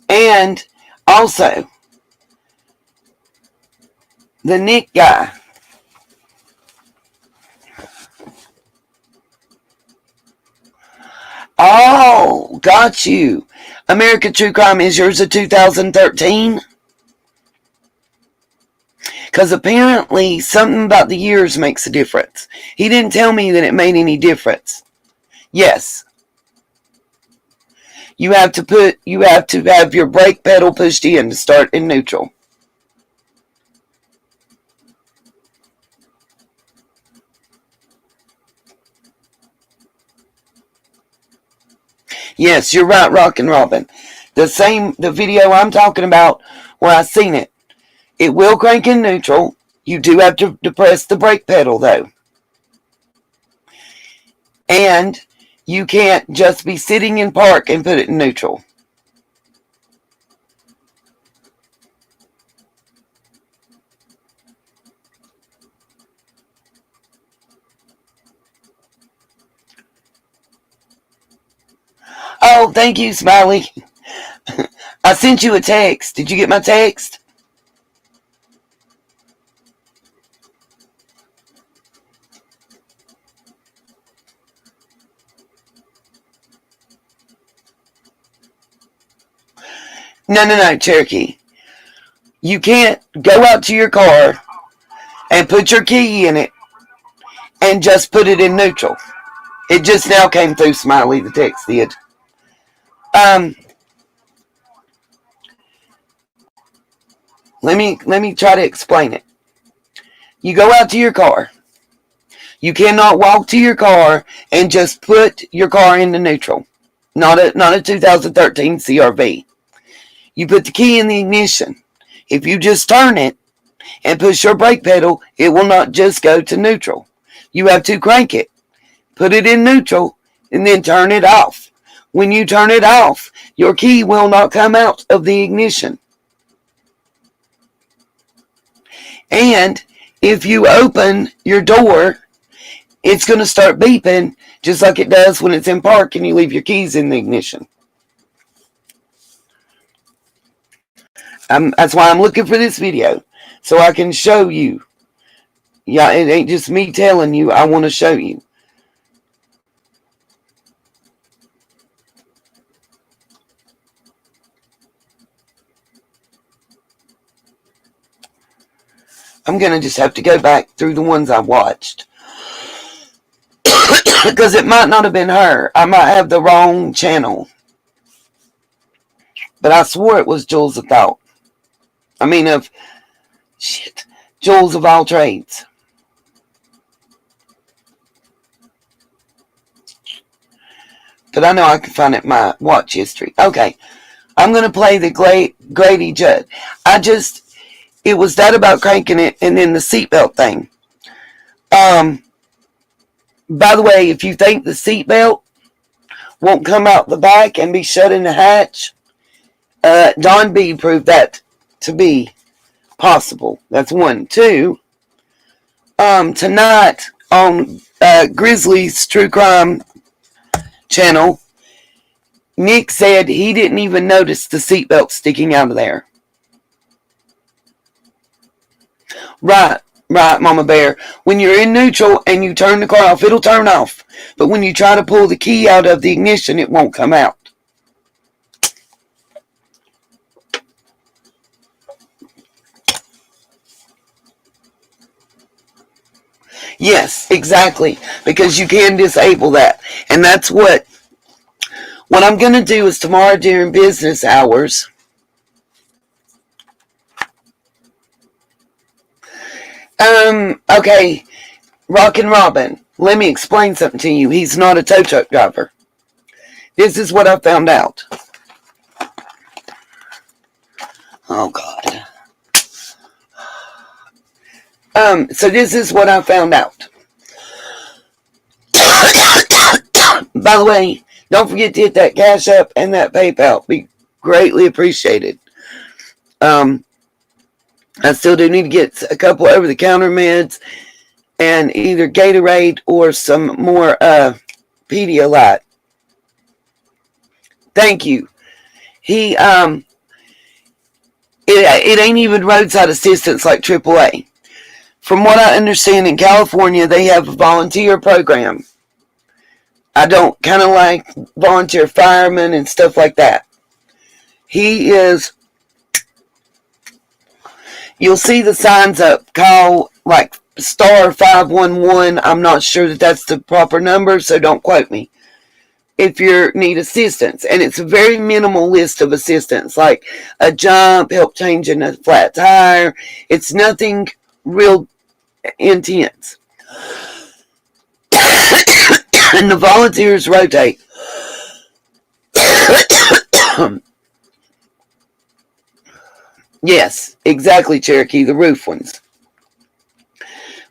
And also, the Nick guy. Oh, got you. American True Crime, is yours a 2013? Because apparently something about the years makes a difference. He didn't tell me that it made any difference. Yes. You have to have your brake pedal pushed in to start in neutral. Yes, you're right, Rockin' Robin. The video I'm talking about where I seen it. It will crank in neutral. You do have to depress the brake pedal though. And you can't just be sitting in park and put it in neutral. Oh, thank you, Smiley. I sent you a text. Did you get my text? No, Cherokee. You can't go out to your car and put your key in it and just put it in neutral. It just now came through, Smiley, the text did. Let me try to explain it. You go out to your car. You cannot walk to your car and just put your car into neutral. Not a 2013 CRV. You put the key in the ignition. If you just turn it and push your brake pedal, it will not just go to neutral. You have to crank it. Put it in neutral and then turn it off. When you turn it off, your key will not come out of the ignition. And if you open your door, it's going to start beeping just like it does when it's in park and you leave your keys in the ignition. That's why I'm looking for this video, so I can show you. Yeah, it ain't just me telling you. I want to show you. I'm going to just have to go back through the ones I watched. Because it might not have been her. I might have the wrong channel. But I swore it was Jules of Thought. Jules of all trades. But I know I can find it in my watch history. Okay. I'm going to play the Grady Judd. It was that about cranking it and then the seatbelt thing. By the way, if you think the seatbelt won't come out the back and be shut in the hatch, Don B proved that to be possible. That's one. Two, tonight on Grizzly's True Crime channel, Nick said he didn't even notice the seatbelt sticking out of there. Right, Mama Bear. When you're in neutral and you turn the car off, it'll turn off. But when you try to pull the key out of the ignition, it won't come out. Yes, exactly. Because you can disable that. And that's what I'm going to do is tomorrow during business hours. Okay, Rockin' Robin, let me explain something to you. He's not a tow truck driver. This is what I found out. Oh, God. So this is what I found out. By the way, don't forget to hit that Cash App and that PayPal. Be greatly appreciated. I still do need to get a couple over-the-counter meds and either Gatorade or some more Pedialyte. Thank you. He it ain't even roadside assistance like AAA. From what I understand, in California, they have a volunteer program. I don't kind of like volunteer firemen and stuff like that. He is, you'll see the signs up, call like star 511. I'm not sure that that's the proper number, so don't quote me. If you need assistance, and it's a very minimal list of assistance, like a jump, help changing a flat tire. It's nothing real intense. And the volunteers rotate. Yes, exactly, Cherokee, the roof ones.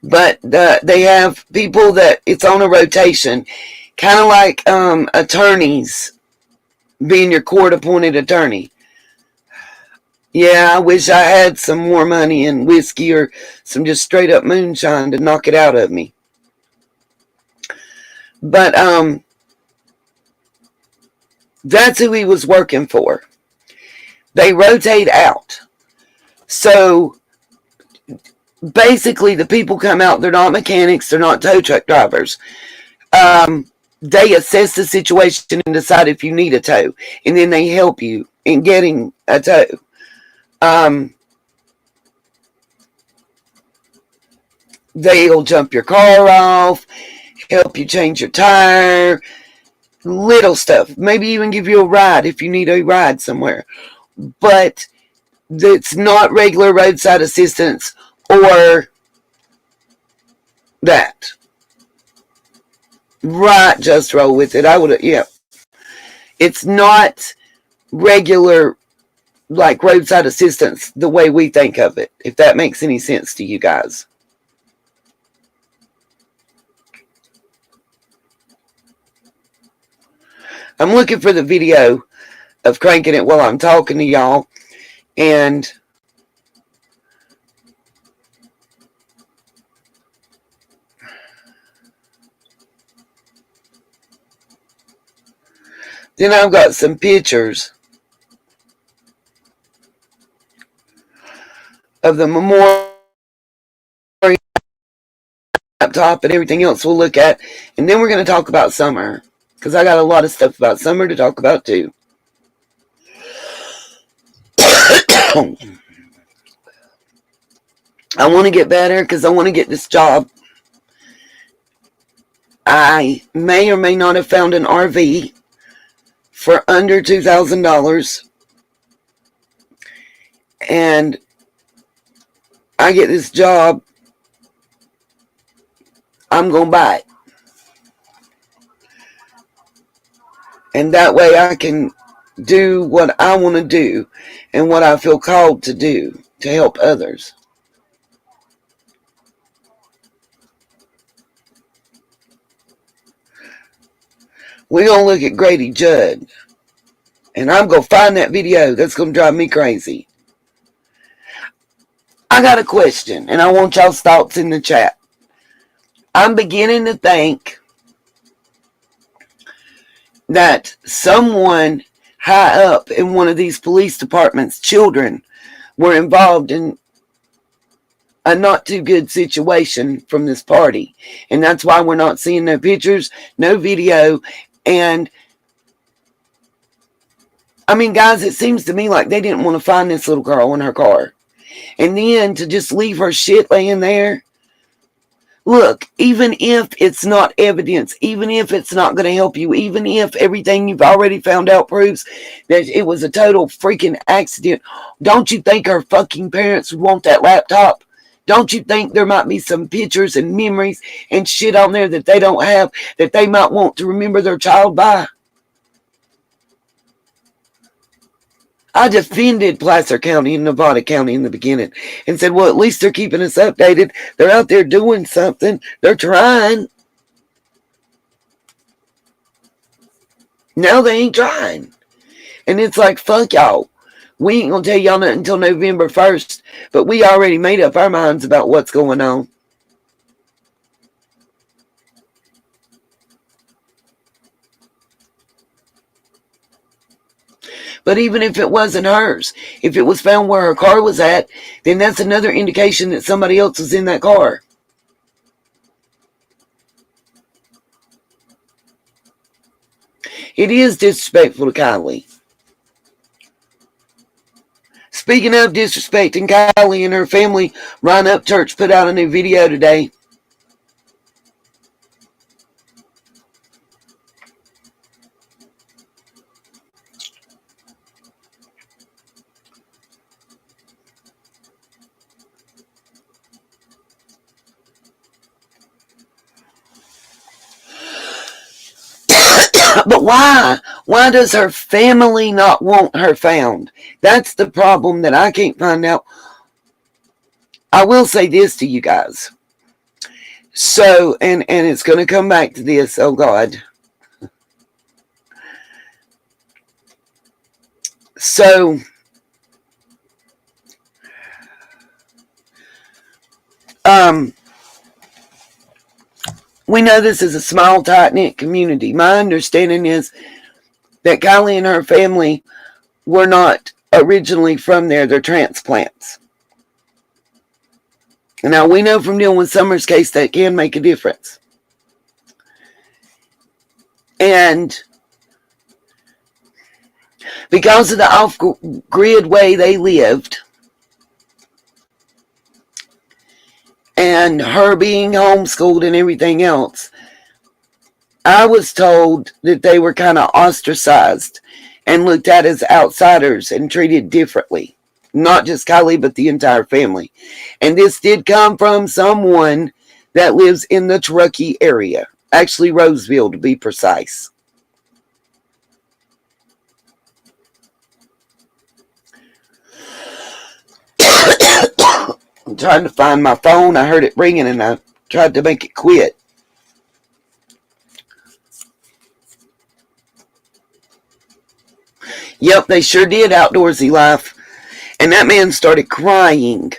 But they have people that it's on a rotation, kind of like attorneys being your court-appointed attorney. Yeah, I wish I had some more money and whiskey or some just straight-up moonshine to knock it out of me. But that's who he was working for. They rotate out. So basically the people come out, they're not mechanics, they're not tow truck drivers. They assess the situation and decide if you need a tow, and then they help you in getting a tow. They'll jump your car off, help you change your tire, little stuff. Maybe even give you a ride if you need a ride somewhere. But it's not regular roadside assistance or that. Right, just roll with it. I would, yeah. It's not regular, like roadside assistance, the way we think of it, if that makes any sense to you guys. I'm looking for the video of cranking it while I'm talking to y'all, and then I've got some pictures of the memorial laptop and everything else we'll look at, and then we're going to talk about summer, because I got a lot of stuff about summer to talk about too. I want to get better because I want to get this job. I may or may not have found an RV for under $2,000, and I get this job, I'm going to buy it. And that way I can do what I want to do and what I feel called to do to help others. We're going to look at Grady Judd. And I'm going to find that video. That's going to drive me crazy. I got a question, and I want y'all's thoughts in the chat. I'm beginning to think that someone high up in one of these police departments' children were involved in a not too good situation from this party. And that's why we're not seeing no pictures, no video. And I mean, guys, it seems to me like they didn't want to find this little girl in her car. And then to just leave her shit laying there. Look, even if it's not evidence, even if it's not going to help you, even if everything you've already found out proves that it was a total freaking accident, don't you think her fucking parents would want that laptop? Don't you think there might be some pictures and memories and shit on there that they don't have that they might want to remember their child by? I defended Placer County and Nevada County in the beginning and said, well, at least they're keeping us updated. They're out there doing something. They're trying. Now they ain't trying. And it's like, fuck y'all. We ain't going to tell y'all nothing until November 1st, but we already made up our minds about what's going on. But even if it wasn't hers, if it was found where her car was at, then that's another indication that somebody else was in that car. It is disrespectful to Kylie. Speaking of disrespecting Kylie and her family, Ryan Upchurch put out a new video today. But why? Why does her family not want her found? That's the problem that I can't find out. I will say this to you guys. So, and it's going to come back to this. Oh, God. So, we know this is a small, tight-knit community. My understanding is that Kylie and her family were not originally from there. They're transplants. Now, we know from dealing with Summer's case that can make a difference. And because of the off-grid way they lived, and her being homeschooled and everything else, I was told that they were kind of ostracized and looked at as outsiders and treated differently. Not just Kylie, but the entire family. And this did come from someone that lives in the Truckee area. Actually, Roseville, to be precise. I'm trying to find my phone. I heard it ringing and I tried to make it quit. Yep, they sure did Outdoorsy Life. And that man started crying.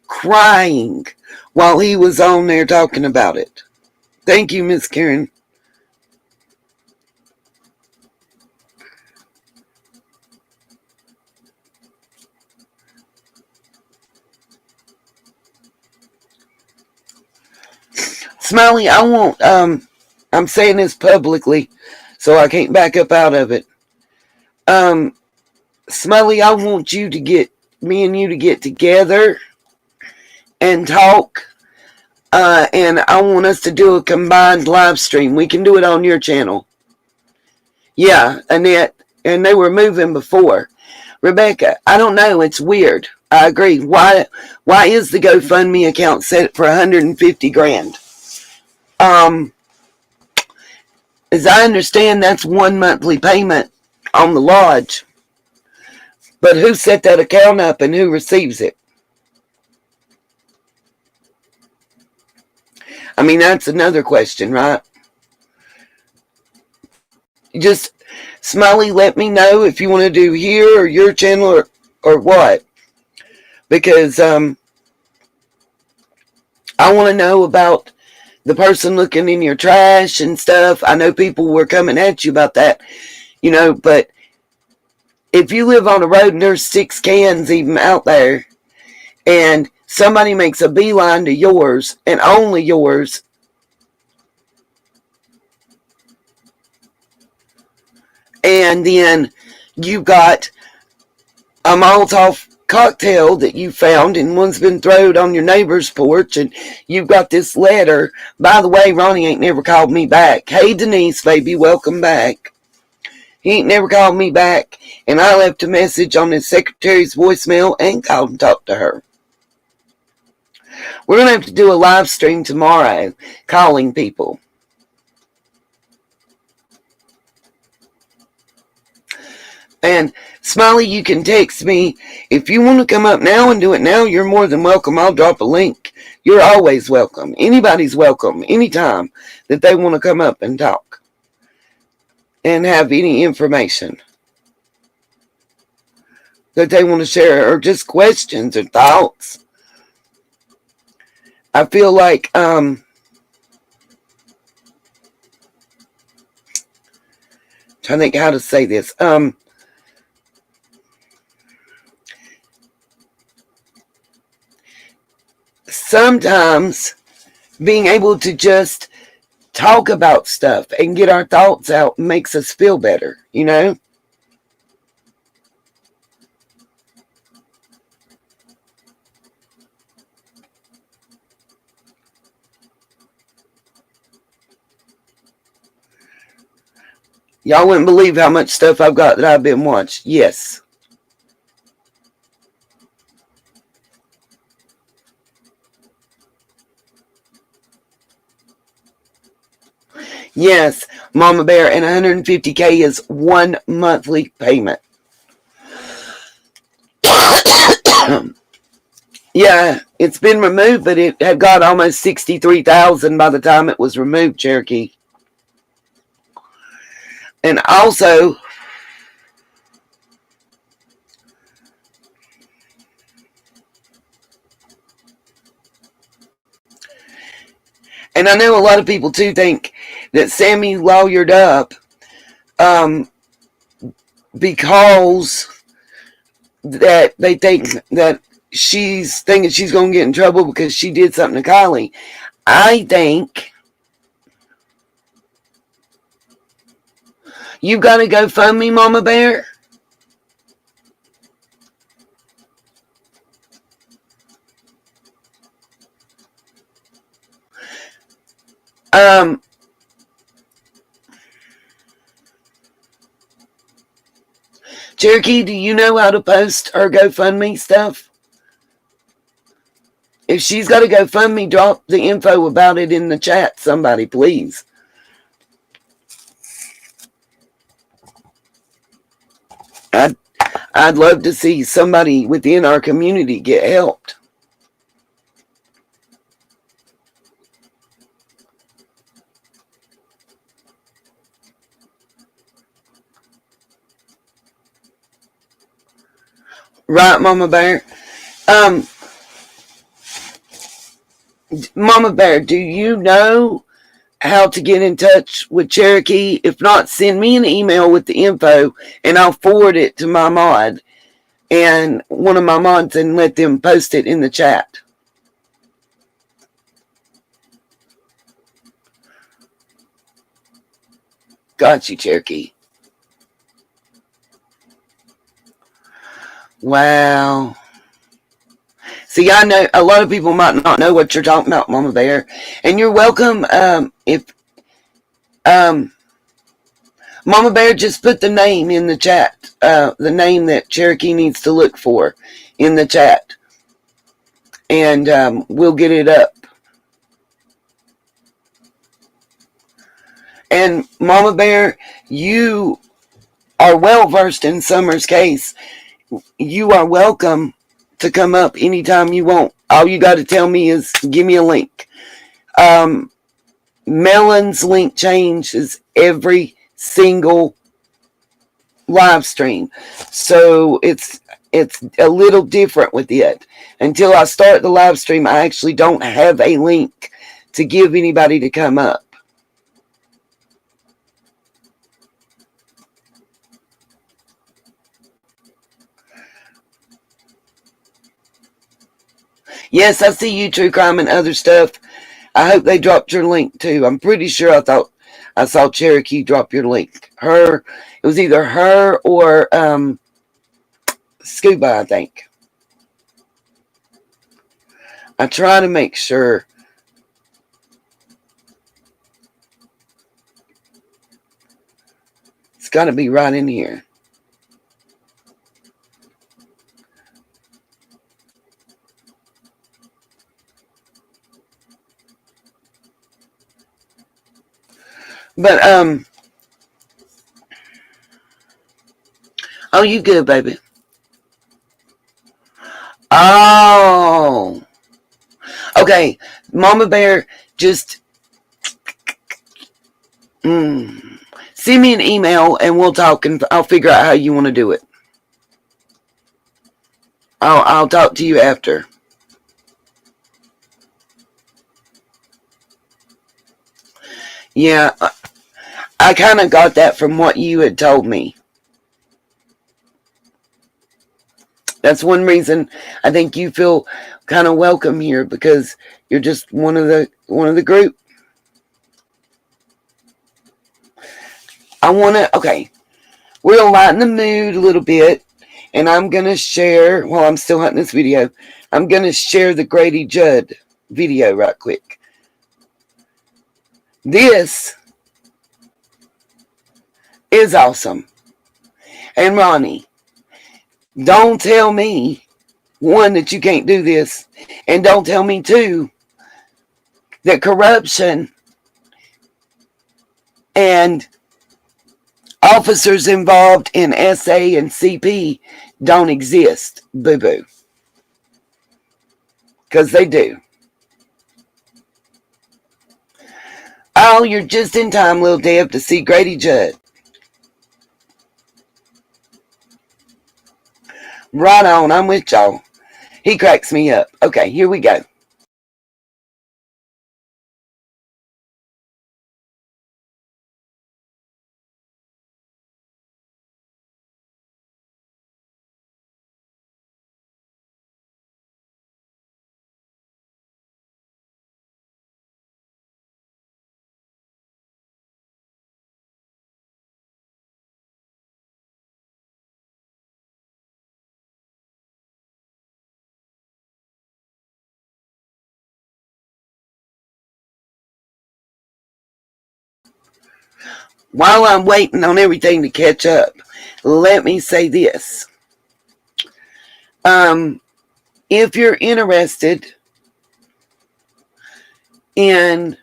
Crying while he was on there talking about it. Thank you, Miss Karen. Smiley, I won't, I'm saying this publicly, so I can't back up out of it. Smiley, I want you to get, me and you to get together and talk, and I want us to do a combined live stream. We can do it on your channel. Yeah, Annette, and they were moving before. Rebecca, I don't know, it's weird. I agree. Why is the GoFundMe account set for 150 grand? As I understand, that's one monthly payment on the lodge. But who set that account up and who receives it? I mean, that's another question, right? Just, Smiley, let me know if you want to do here or your channel or what. Because I want to know about the person looking in your trash and stuff. I know people were coming at you about that, you know, but if you live on a road and there's 6 cans even out there, and somebody makes a beeline to yours, and only yours, and then you got a Molotov cocktail that you found, and one's been thrown on your neighbor's porch, and you've got this letter. By the way, Ronnie ain't never called me back. Hey, Denise, baby, welcome back. He ain't never called me back, and I left a message on his secretary's voicemail and called and talked to her. We're going to have to do a live stream tomorrow, calling people. And Smiley, you can text me. If you want to come up now and do it now, you're more than welcome. I'll drop a link. You're always welcome. Anybody's welcome anytime that they want to come up and talk and have any information that they want to share, or just questions or thoughts. I feel like trying to think how to say this. Sometimes being able to just talk about stuff and get our thoughts out makes us feel better, you know? Y'all wouldn't believe how much stuff I've got that I've been watched. Yes. Yes, Mama Bear, and $150K is one monthly payment. Yeah, it's been removed, but it had got almost 63,000 by the time it was removed, Cherokee. And also, and I know a lot of people too think that Sammy lawyered up because that they think that she's thinking she's going to get in trouble because she did something to Kylie. I think you got to GoFundMe, Mama Bear. Cherokee, do you know how to post her GoFundMe stuff? If she's got a GoFundMe, drop the info about it in the chat, somebody, please. I'd love to see somebody within our community get helped. Right, Mama Bear? Mama Bear, do you know how to get in touch with Cherokee? If not, send me an email with the info and I'll forward it to my mod and one of my mods and let them post it in the chat. Got you, Cherokee. Wow. See, I know a lot of people might not know what you're talking about, Mama Bear, and you're welcome. If Mama Bear, just put the name in the chat, the name that Cherokee needs to look for in the chat, and we'll get it up. And Mama Bear, you are well versed in Summer's case. You are welcome to come up anytime you want. All you got to tell me is give me a link. Melon's link changes every single live stream, so it's a little different with it. Until I start the live stream, I actually don't have a link to give anybody to come up. Yes, I see you, True Crime and other stuff. I hope they dropped your link too. I'm pretty sure I saw Cherokee drop your link. It was either her or Scuba, I think. I try to make sure. It's got to be right in here. But Oh, you good, baby? Oh. Okay. Mama Bear, just send me an email and we'll talk and I'll figure out how you want to do it. I'll talk to you after. Yeah, I kind of got that from what you had told me. That's one reason I think you feel kind of welcome here, because you're just one of the group. Okay, we're gonna lighten the mood a little bit, and I'm gonna share, while I'm still hunting this video, I'm gonna share the Grady Judd video right quick. This is awesome. And Ronnie, don't tell me, one, that you can't do this, and don't tell me, two, that corruption and officers involved in SA and CP don't exist, boo-boo. Because they do. Oh, you're just in time, little Deb, to see Grady Judd. Right on, I'm with y'all. He cracks me up. Okay, here we go. While I'm waiting on everything to catch up, let me say this. If you're interested in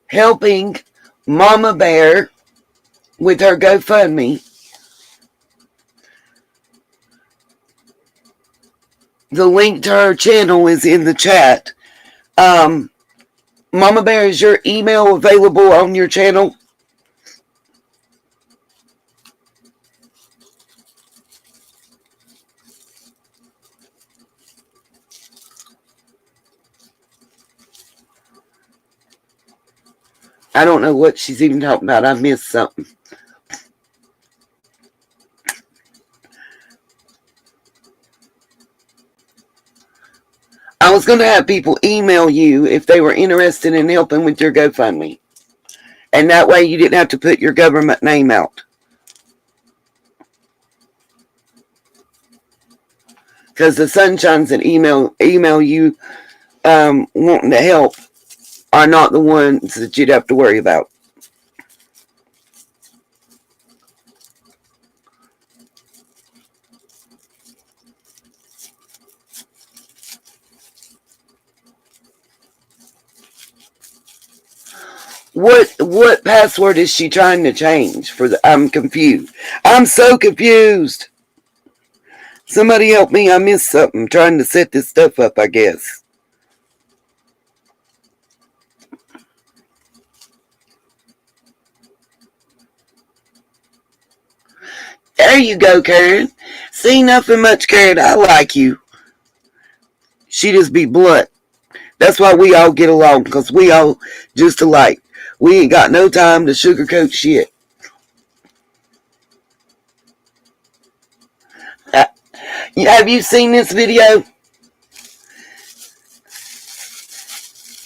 helping Mama Bear with her GoFundMe, the link to her channel is in the chat. Mama Bear, is your email available on your channel? I don't know what she's even talking about. I missed something. I was going to have people email you if they were interested in helping with your GoFundMe. And that way you didn't have to put your government name out. Because the sunshines that email you wanting to help are not the ones that you'd have to worry about. What password is she trying to change for the? I'm confused. I'm so confused. Somebody help me. I missed something. I'm trying to set this stuff up, I guess. There you go, Karen. See, nothing much, Karen. I like you. She just be blunt. That's why we all get along, because we all just alike. We ain't got no time to sugarcoat shit. Have you seen this video?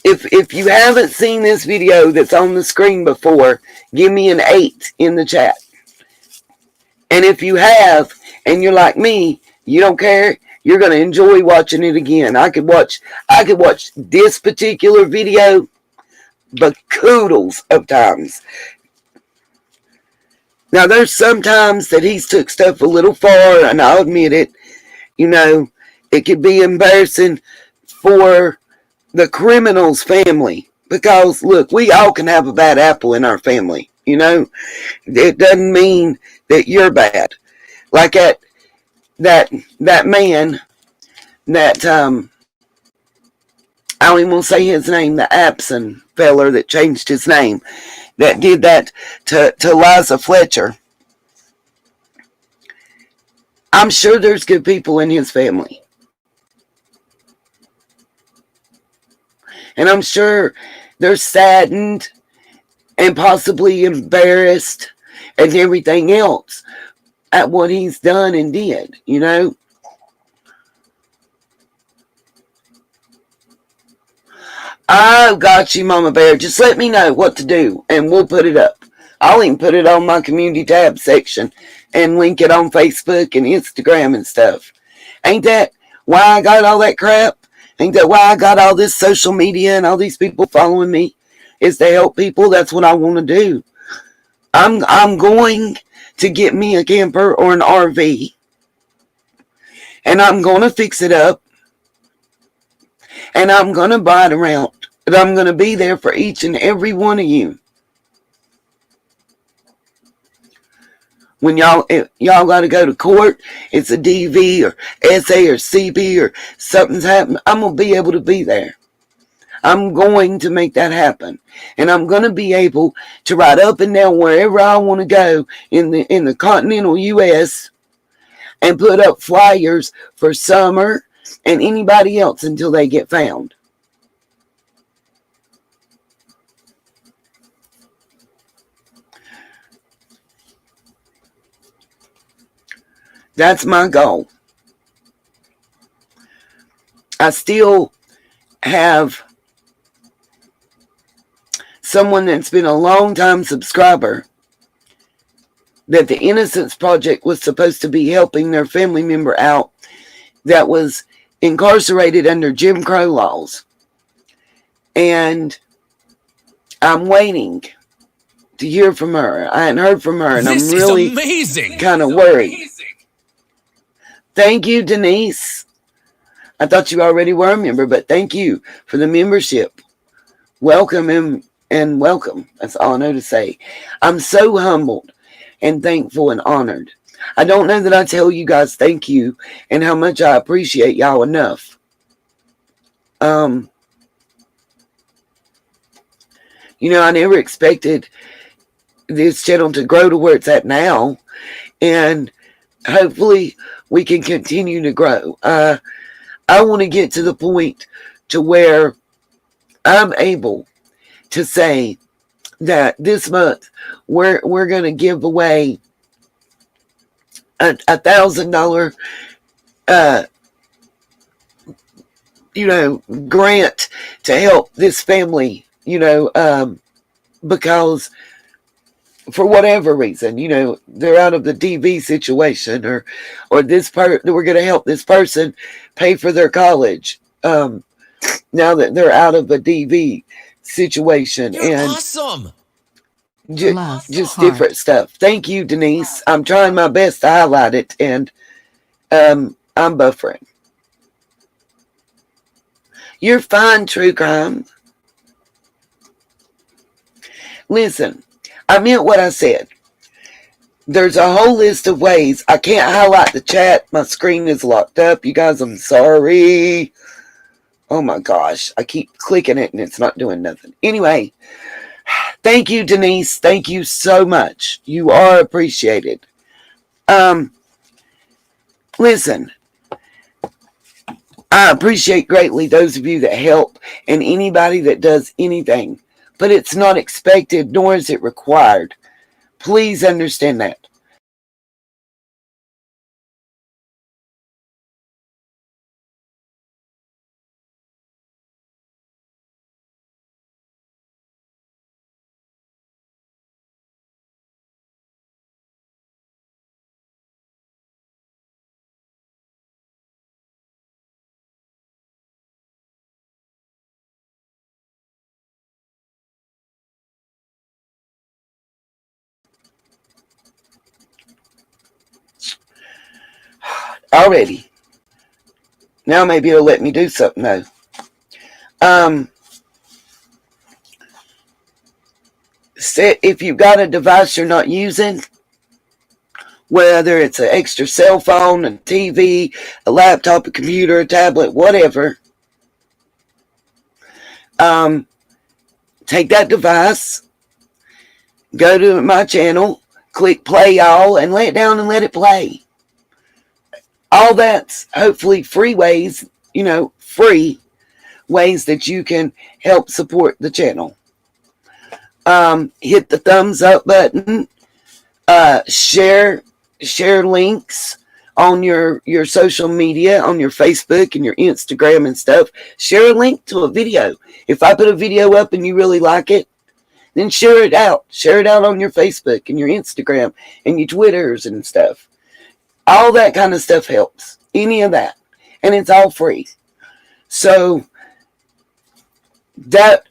If you haven't seen this video that's on the screen before, give me an 8 in the chat. And if you have, and you're like me, you don't care, you're going to enjoy watching it again. I could watch this particular video but koodles of times. Now, there's some times that he's took stuff a little far, and I'll admit it. You know, it could be embarrassing for the criminal's family. Because, look, we all can have a bad apple in our family. You know, it doesn't mean that you're bad. Like at that man that I don't even want to say his name, the Abson feller that changed his name, that did that to Liza Fletcher. I'm sure there's good people in his family. And I'm sure they're saddened and possibly embarrassed and everything else at what he's done and did, you know. I've got you, Mama Bear. Just let me know what to do and we'll put it up. I'll even put it on my community tab section and link it on Facebook and Instagram and stuff. Ain't that why I got all that crap? Ain't that why I got all this social media and all these people following me? Is to help people. That's what I want to do. I'm going to get me a camper or an RV. And I'm going to fix it up. And I'm going to buy it around. And I'm going to be there for each and every one of you. When y'all got to go to court, it's a DV or SA or CB or something's happened, I'm going to be able to be there. I'm going to make that happen. And I'm going to be able to ride up and down wherever I want to go in the continental U.S. and put up flyers for Summer and anybody else until they get found. That's my goal. I still have someone that's been a long time subscriber that the Innocence Project was supposed to be helping their family member out that was incarcerated under Jim Crow laws. And I'm waiting to hear from her. I hadn't heard from her, and I'm really kind of worried. Thank you, Denise. I thought you already were a member, but thank you for the membership. Welcome and welcome. That's all I know to say. I'm so humbled and thankful and honored. I don't know that I tell you guys thank you and how much I appreciate y'all enough. You know, I never expected this channel to grow to where it's at now, and hopefully we can continue to grow. I want to get to the point to where I'm able to say that this month we're going to give away a $1,000 grant to help this family, because for whatever reason, they're out of the DV situation, or we're going to help this person pay for their college now that they're out of a DV situation. You're and awesome. Just different stuff. Thank you, Denise. I'm trying my best to highlight it, and I'm buffering. You're fine, True Crime. Listen, I meant what I said. There's a whole list of ways. I can't highlight the chat. My screen is locked up. You guys, I'm sorry. Oh my gosh. I keep clicking it and it's not doing nothing. Anyway, thank you, Denise. Thank you so much. You are appreciated. Listen, I appreciate greatly those of you that help and anybody that does anything, but it's not expected nor is it required. Please understand that. Already. Now maybe it'll let me do something though. if you've got a device you're not using, whether it's an extra cell phone, a TV, a laptop, a computer, a tablet, whatever, take that device, go to my channel, click play all, and lay it down and let it play. All that's hopefully free ways, free ways that you can help support the channel. Hit the thumbs up button, share links on your social media, on your Facebook and your Instagram and stuff. Share a link to a video. If I put a video up and you really like it, then share it out. Share it out on your Facebook and your Instagram and your Twitters and stuff. All that kind of stuff helps. Any of that. And it's all free. So that,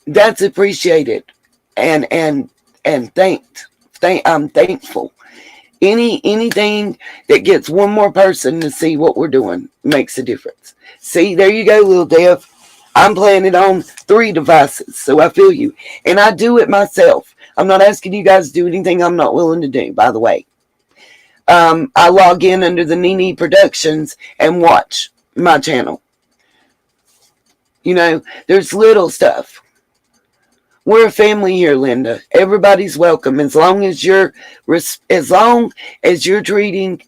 that's appreciated and thanked. I'm thankful. Anything that gets one more person to see what we're doing makes a difference. See, there you go, little Dev. I'm playing it on 3 devices, so I feel you. And I do it myself. I'm not asking you guys to do anything I'm not willing to do, by the way. I log in under the Nene Productions and watch my channel. There's little stuff. We're a family here, Linda. Everybody's welcome as long as you're treating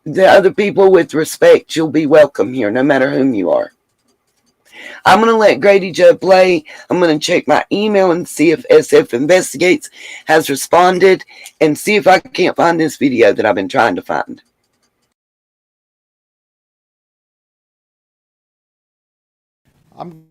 the other people with respect. You'll be welcome here, no matter whom you are. I'm going to let Grady Judd play. I'm going to check my email and see if SF Investigates has responded and see if I can't find this video that I've been trying to find. I'm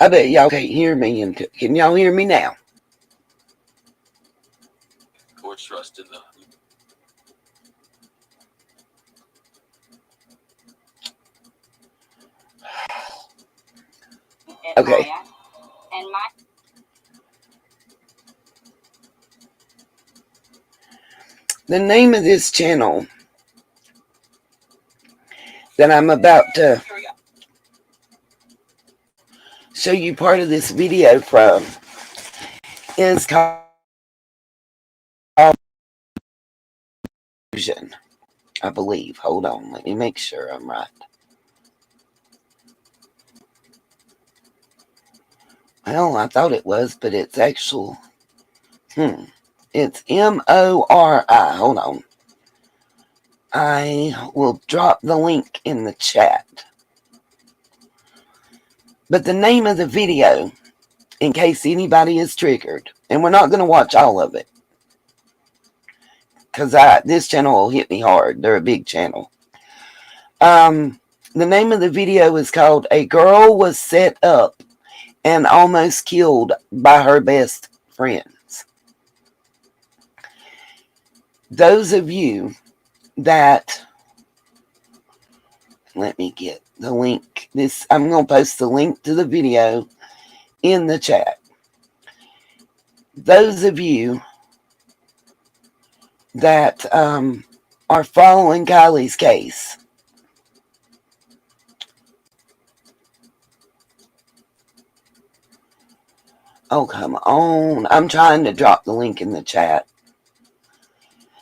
I bet y'all can't hear me. And can y'all hear me now? Courts trusted the. Okay. The name of this channel that I'm about to show you part of this video from is called Vision, I believe. Hold on, let me make sure I'm right. Well, I thought it was, but it's actual. It's M-O-R-I. Hold on. I will drop the link in the chat. But the name of the video, in case anybody is triggered, and we're not going to watch all of it, because this channel will hit me hard. They're a big channel. The name of the video is called "A Girl Was Set Up and Almost Killed by Her Best Friends." Those of you that, let me get the link. I'm going to post the link to the video in the chat. Those of you that are following Kylie's case, oh, come on. I'm trying to drop the link in the chat.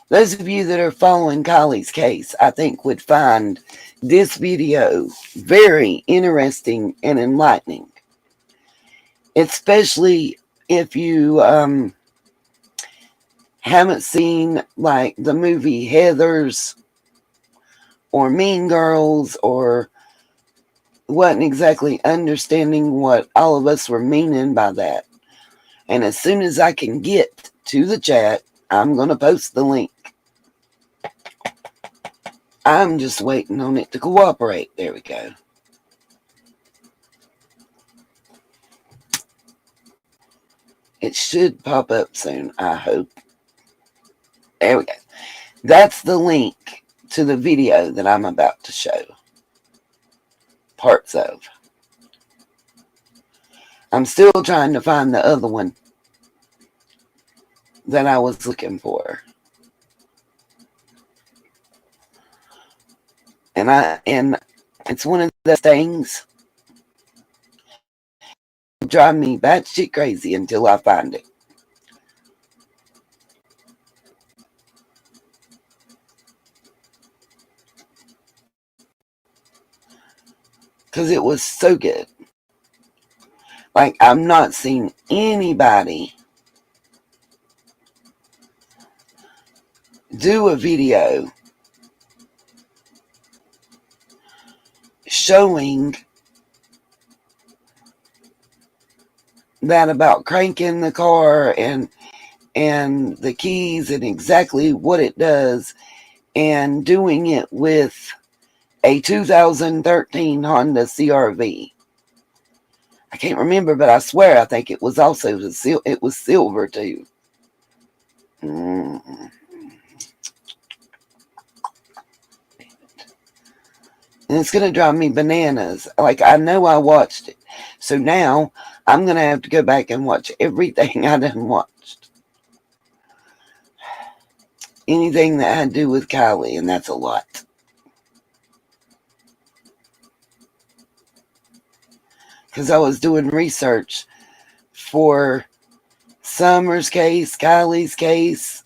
Those of you that are following Kylie's case, I think would find this video very interesting and enlightening. Especially if you haven't seen like the movie Heathers or Mean Girls, or wasn't exactly understanding what all of us were meaning by that. And as soon as I can get to the chat, I'm going to post the link. I'm just waiting on it to cooperate. There we go. It should pop up soon, I hope. There we go. That's the link to the video that I'm about to show parts of. I'm still trying to find the other one that I was looking for. And it's one of those things that drive me batshit crazy until I find it. Because it was so good. Like, I've not seen anybody do a video showing that about cranking the car and the keys and exactly what it does, and doing it with a 2013 Honda CRV. I can't remember, but I swear I think it was also it was silver too. And it's going to drive me bananas. Like, I know I watched it. So now I'm going to have to go back and watch everything I done watched. Anything that had to do with Kylie, and that's a lot. Because I was doing research for Summer's case, Kylie's case,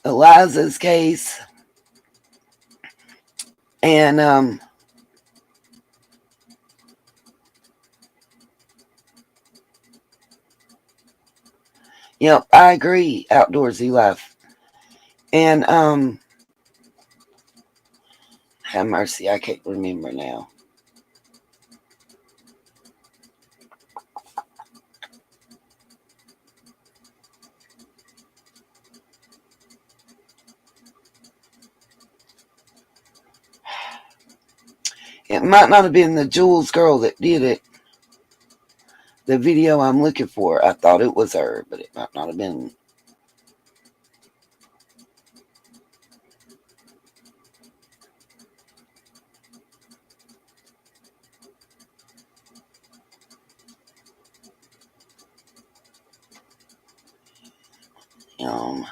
Eliza's case, and yep, I agree, Outdoorsy Life. And have mercy, I can't remember now. It might not have been the Jules girl that did it. The video I'm looking for, I thought it was her, but it might not have been. Um,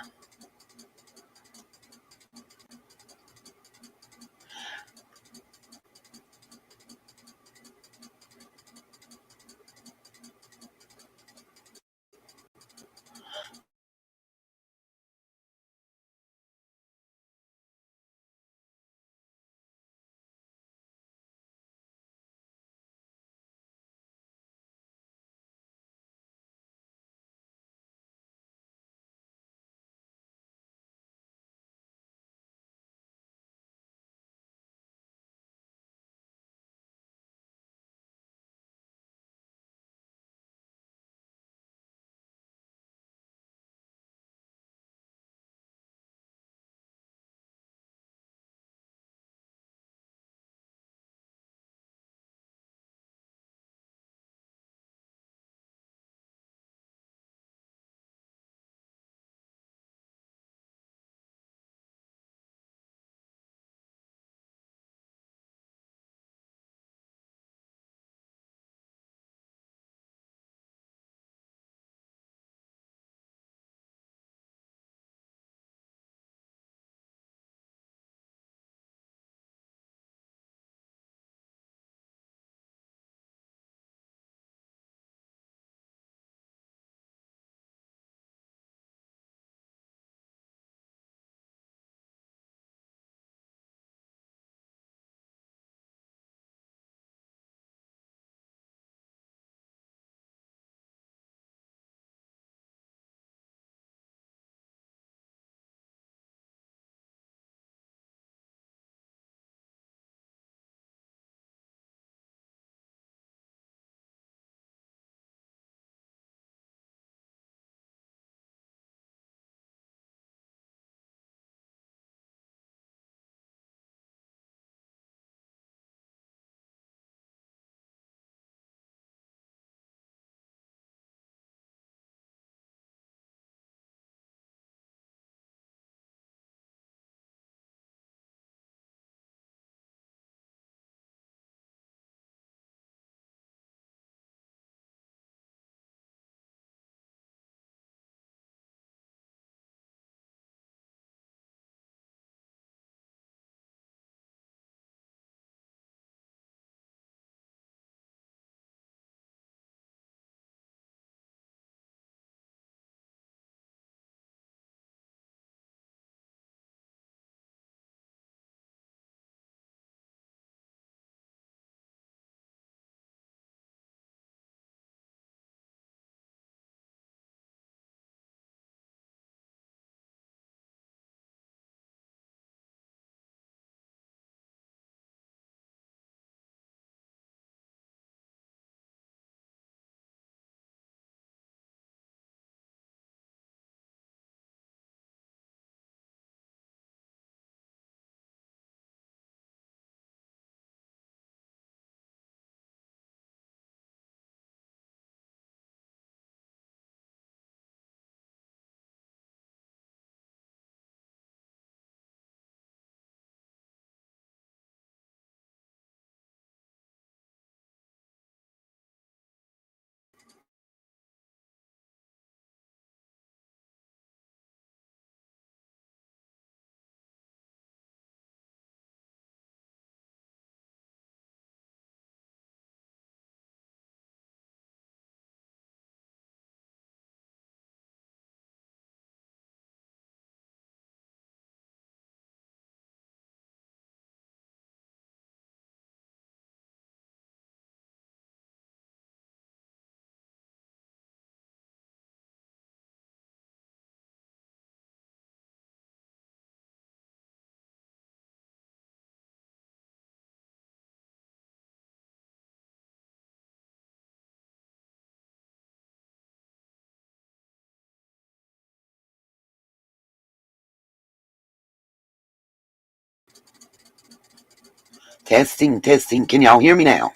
Testing, testing. Can y'all hear me now?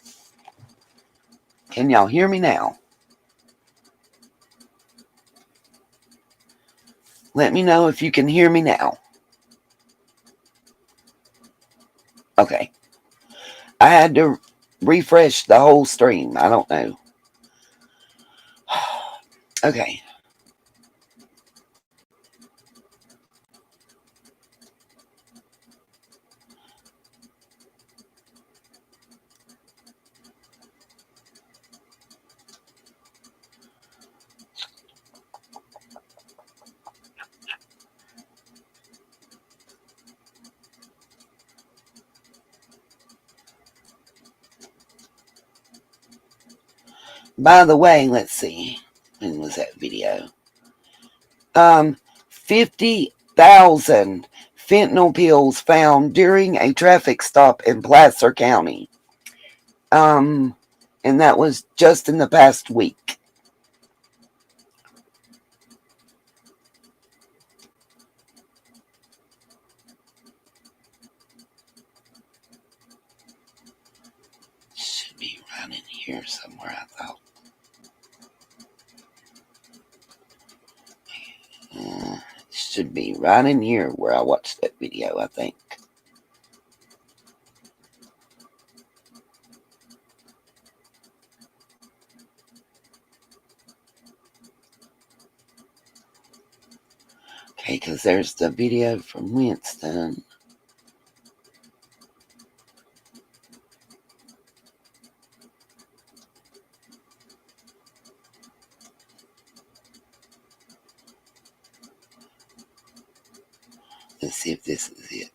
Can y'all hear me now? Let me know if you can hear me now. Okay. I had to refresh the whole stream. I don't know. Okay. By the way, let's see. When was that video? 50,000 fentanyl pills found during a traffic stop in Placer County. And that was just in the past week. Should be right in here somewhere, I thought. Should be right in here where I watched that video, I think. Okay, because there's the video from Winston. Let's see if this is it.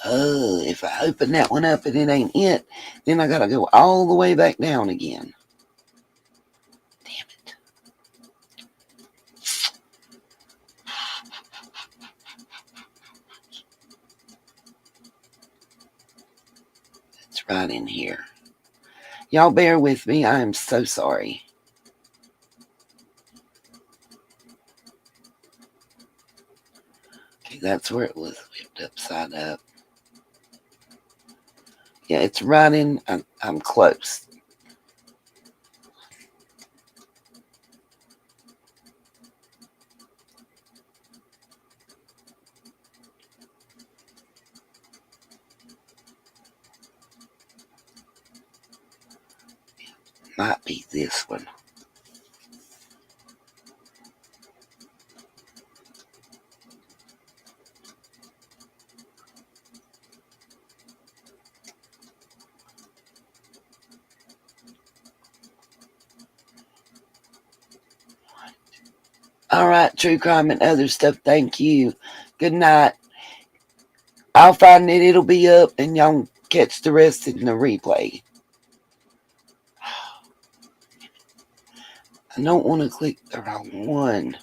Oh, if I open that one up and it ain't it, then I gotta go all the way back down again. Damn it. It's right in here. Y'all bear with me. I am so sorry. Okay, that's where it was flipped upside up. Yeah, it's right in. I'm close. Might be this one. All right, true crime and other stuff. Thank you. Good night. I'll find it. It'll be up, and y'all catch the rest in the replay. I don't want to click the wrong one.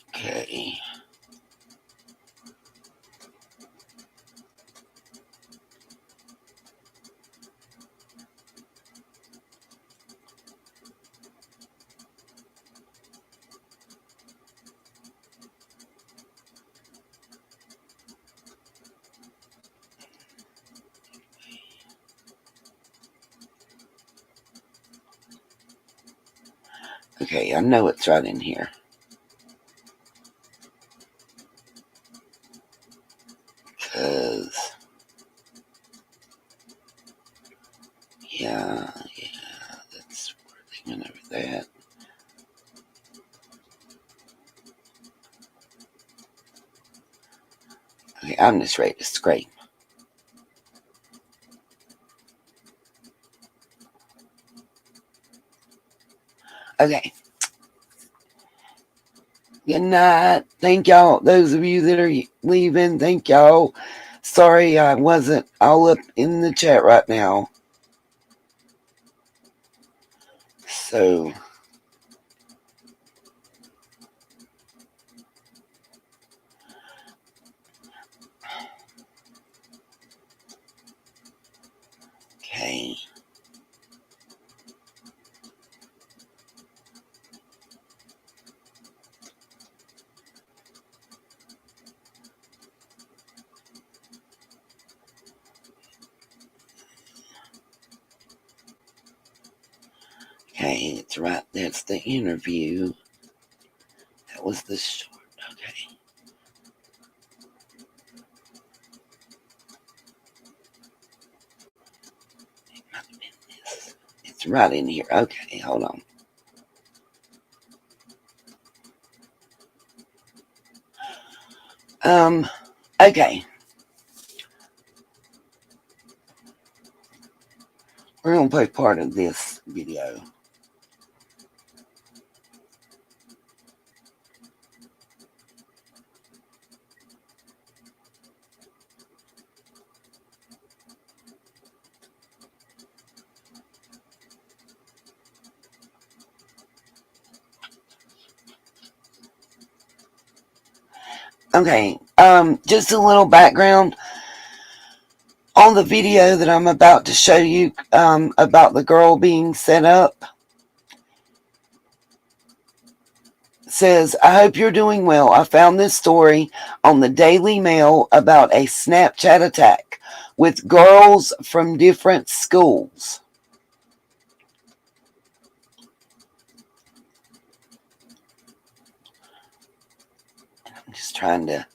Okay. Okay, I know it's right in here. Because, yeah, that's where they went over that. Okay, I'm just ready to scrape. Okay. Good night. Thank y'all. Those of you that are leaving, thank y'all. Sorry I wasn't all up in the chat right now. So, Okay, it's right. That's the interview. That was the short. Okay. It might have been this. It's right in here. Okay, hold on. Okay. We're going to play part of this video. Okay, just a little background on the video that I'm about to show you about the girl being set up. It says, I hope you're doing well. I found this story on the Daily Mail about a Snapchat attack with girls from different schools. I'm just trying to...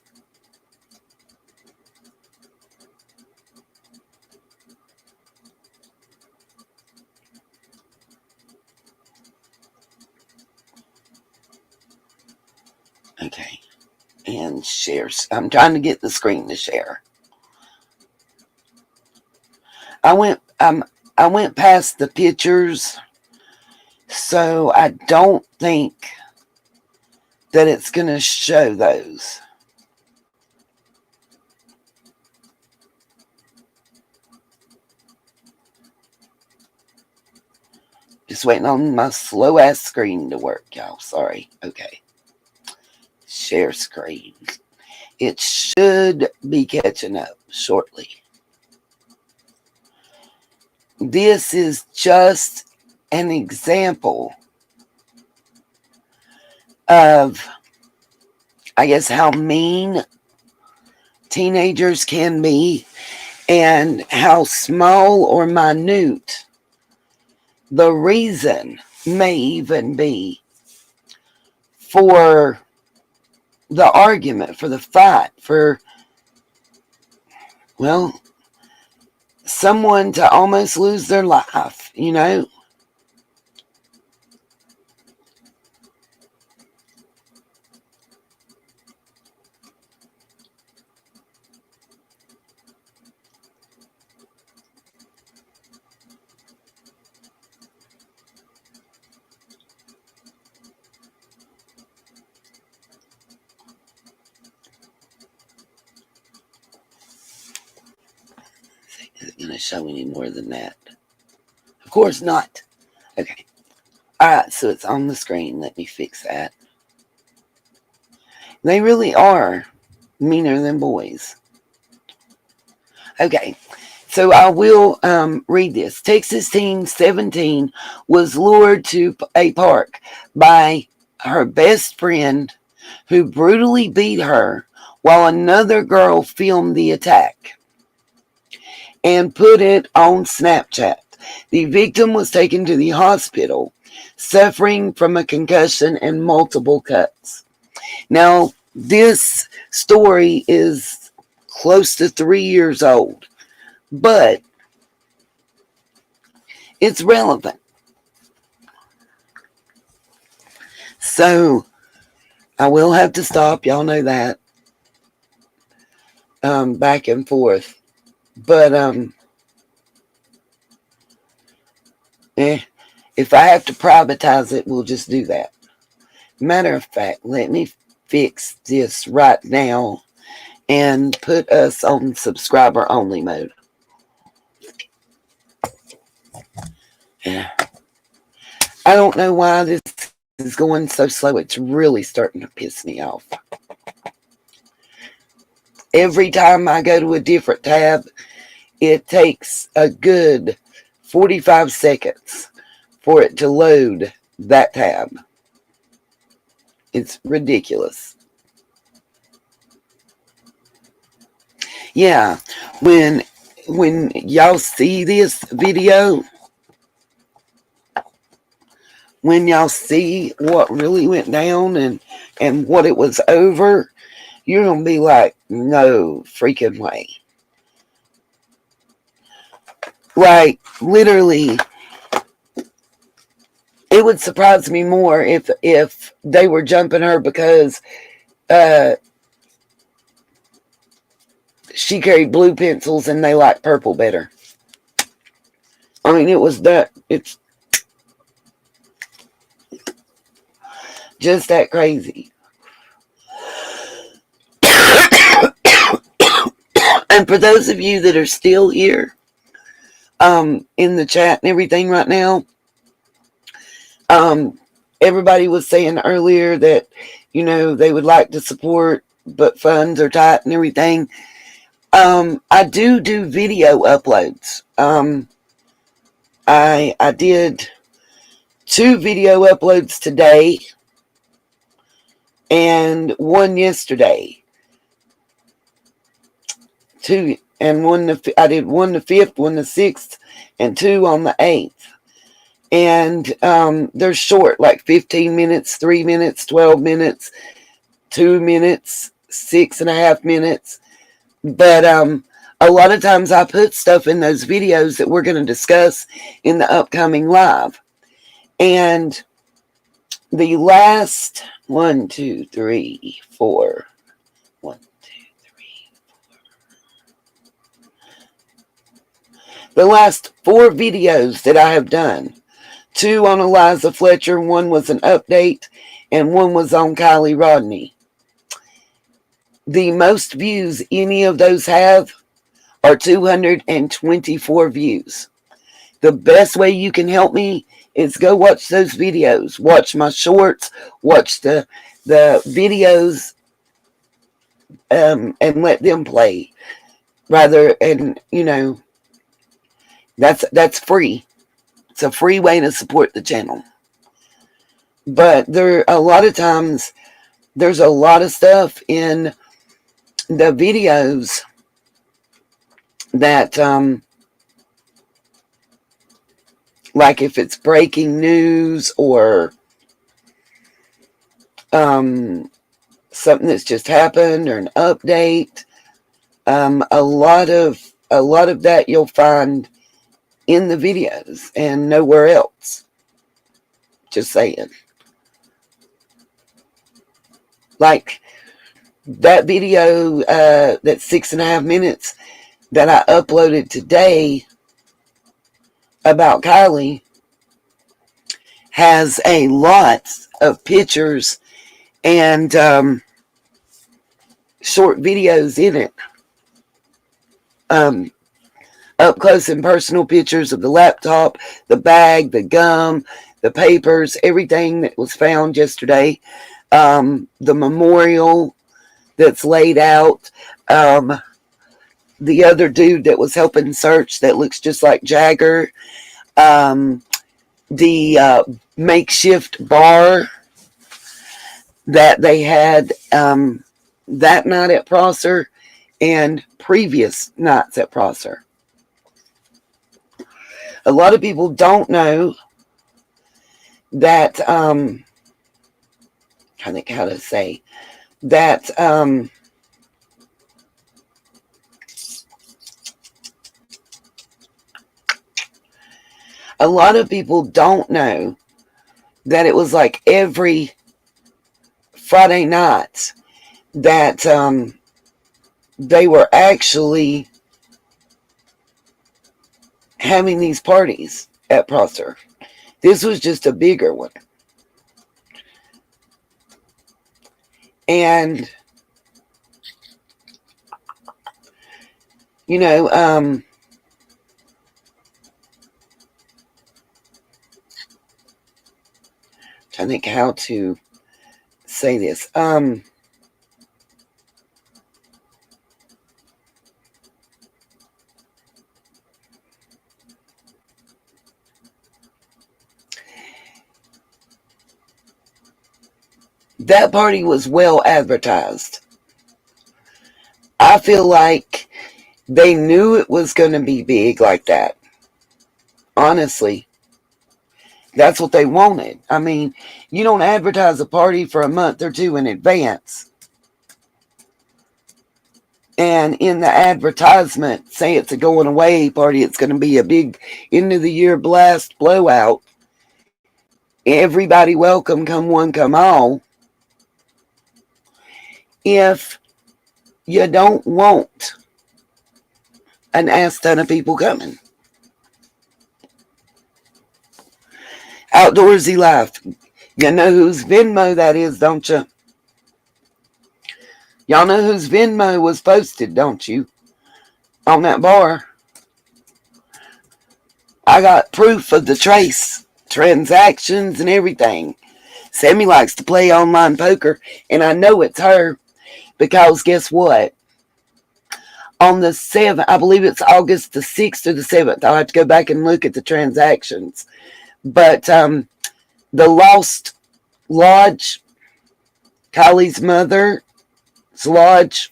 Okay. And share. I'm trying to get the screen to share. I went past the pictures, so I don't think that it's going to show those. Just waiting on my slow ass screen to work, y'all. Sorry. Okay. Share screen. It should be catching up shortly. This is just an example of, I guess, how mean teenagers can be and how small or minute the reason may even be for the argument, for the fight, for, well, someone to almost lose their life, you know? Is it going to show any more than that? Of course not. Okay. Alright, so it's on the screen. Let me fix that. They really are meaner than boys. Okay. So I will read this. Texas teen 17 was lured to a park by her best friend who brutally beat her while another girl filmed the attack and put it on Snapchat. The victim was taken to the hospital, suffering from a concussion and multiple cuts. Now, this story is close to 3 years old, but it's relevant. So, I will have to stop. Y'all know that. Back and forth. But, if I have to privatize it, we'll just do that. Matter of fact, let me fix this right now and put us on subscriber only mode. Yeah. I don't know why this is going so slow. It's really starting to piss me off. Every time I go to a different tab, it takes a good 45 seconds for it to load that tab. It's ridiculous. Yeah, when y'all see this video, when y'all see what really went down and what it was over, you're going to be like, no freaking way. Like, literally, it would surprise me more if they were jumping her because she carried blue pencils and they liked purple better. I mean, it's just that crazy. And for those of you that are still here, in the chat and everything right now, everybody was saying earlier that, they would like to support, but funds are tight and everything. I do video uploads. I did 2 video uploads today and 1 yesterday. I did 1 the 5th, 1 the 6th, and 2 on the 8th. And they're short, like 15 minutes, 3 minutes, 12 minutes, 2 minutes, 6.5 minutes. But a lot of times I put stuff in those videos that we're going to discuss in the upcoming live. And the last 1, 2, 3, 4. 1, 2, 3, 4. The last 4 videos that I have done, 2 on Eliza Fletcher, 1 was an update, and 1 was on Kylie Rodney. The most views any of those have are 224 views. The best way you can help me is go watch those videos. Watch my shorts. Watch the videos and let them play. That's free. It's a free way to support the channel. But a lot of times, there's a lot of stuff in the videos that, like if it's breaking news or something that's just happened or an update, a lot of that you'll find in the videos and nowhere else. Just saying. Like that video that's 6.5 minutes that I uploaded today about Kylie has a lot of pictures and short videos in it. Up close and personal pictures of the laptop, the bag, the gum, the papers, everything that was found yesterday. The memorial that's laid out. The other dude that was helping search that looks just like Jagger. The makeshift bar that they had that night at Prosser and previous nights at Prosser. A lot of people don't know that, I think how to say, that a lot of people don't know that it was like every Friday night that they were actually having these parties at Prosser. This was just a bigger one. And, I think how to say this. That party was well advertised. I feel like they knew it was going to be big like that. Honestly. That's what they wanted. I mean, you don't advertise a party for a month or two in advance. And in the advertisement, say it's a going away party, it's going to be a big end of the year blast blowout. Everybody welcome, come one, come all. If you don't want an ass ton of people coming. Outdoorsy life. You know whose Venmo that is, don't you? Y'all know whose Venmo was posted, don't you? On that bar. I got proof of the trace, transactions and everything. Sammy likes to play online poker, and I know it's her because guess what? On the 7th, I believe it's August the 6th or the 7th. I'll have to go back and look at the transactions. But the Lost Lodge, Kylie's mother's lodge,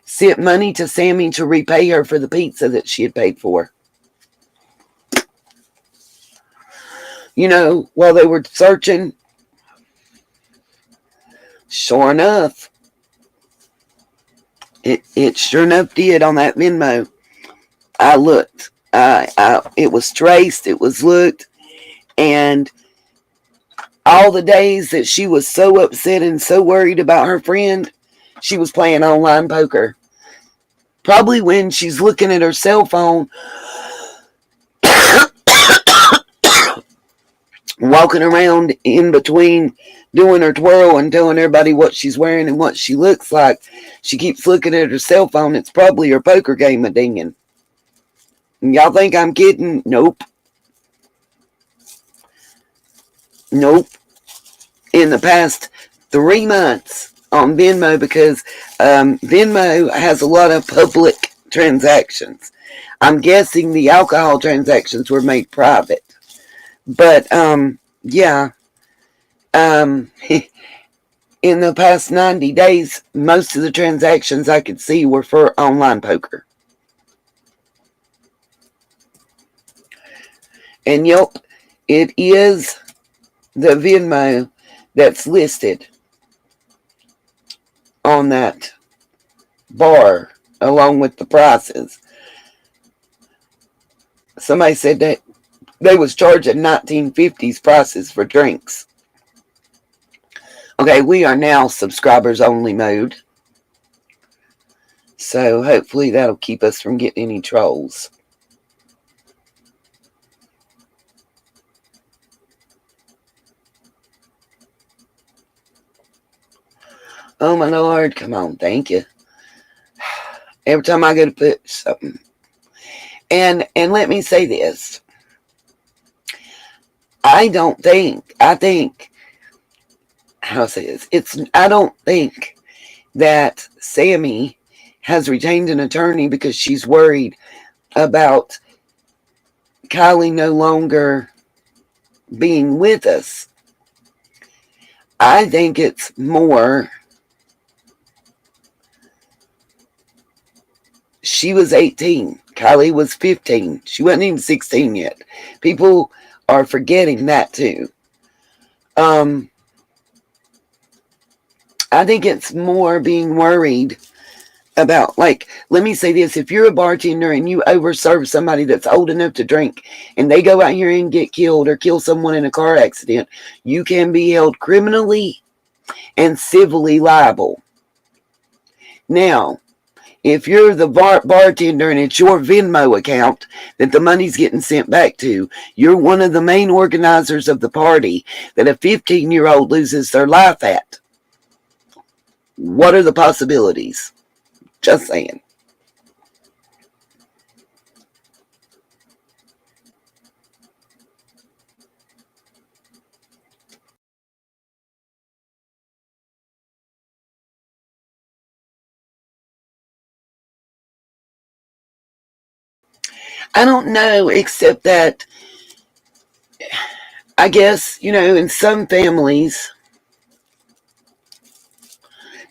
sent money to Sammy to repay her for the pizza that she had paid for. You know, while they were searching, sure enough, it sure enough did on that Venmo. I looked. It was traced. It was looked. And all the days that she was so upset and so worried about her friend, she was playing online poker. Probably when she's looking at her cell phone, walking around in between doing her twirl and telling everybody what she's wearing and what she looks like, she keeps looking at her cell phone. It's probably her poker game a dinging. Y'all think I'm kidding? Nope. Nope. In the past 3 months on Venmo, because Venmo has a lot of public transactions. I'm guessing the alcohol transactions were made private. But, yeah. In the past 90 days, most of the transactions I could see were for online poker. And yep, it is the Venmo that's listed on that bar along with the prices. Somebody said that they was charging 1950s prices for drinks. Okay, we are now subscribers only mode. So hopefully that'll keep us from getting any trolls. Oh my Lord, come on, thank you. Every time I go to put something. And let me say this. I think, how do I say this? I don't think that Sammy has retained an attorney because she's worried about Kylie no longer being with us. I think it's more, she was 18. Kylie was 15. She wasn't even 16 yet. People are forgetting that too. I think it's more being worried about, like, let me say this. If you're a bartender and you overserve somebody that's old enough to drink and they go out here and get killed or kill someone in a car accident, you can be held criminally and civilly liable. Now, if you're the bartender and it's your Venmo account that the money's getting sent back to, you're one of the main organizers of the party that a 15-year-old loses their life at. What are the possibilities? Just saying. I don't know, except that I guess, in some families,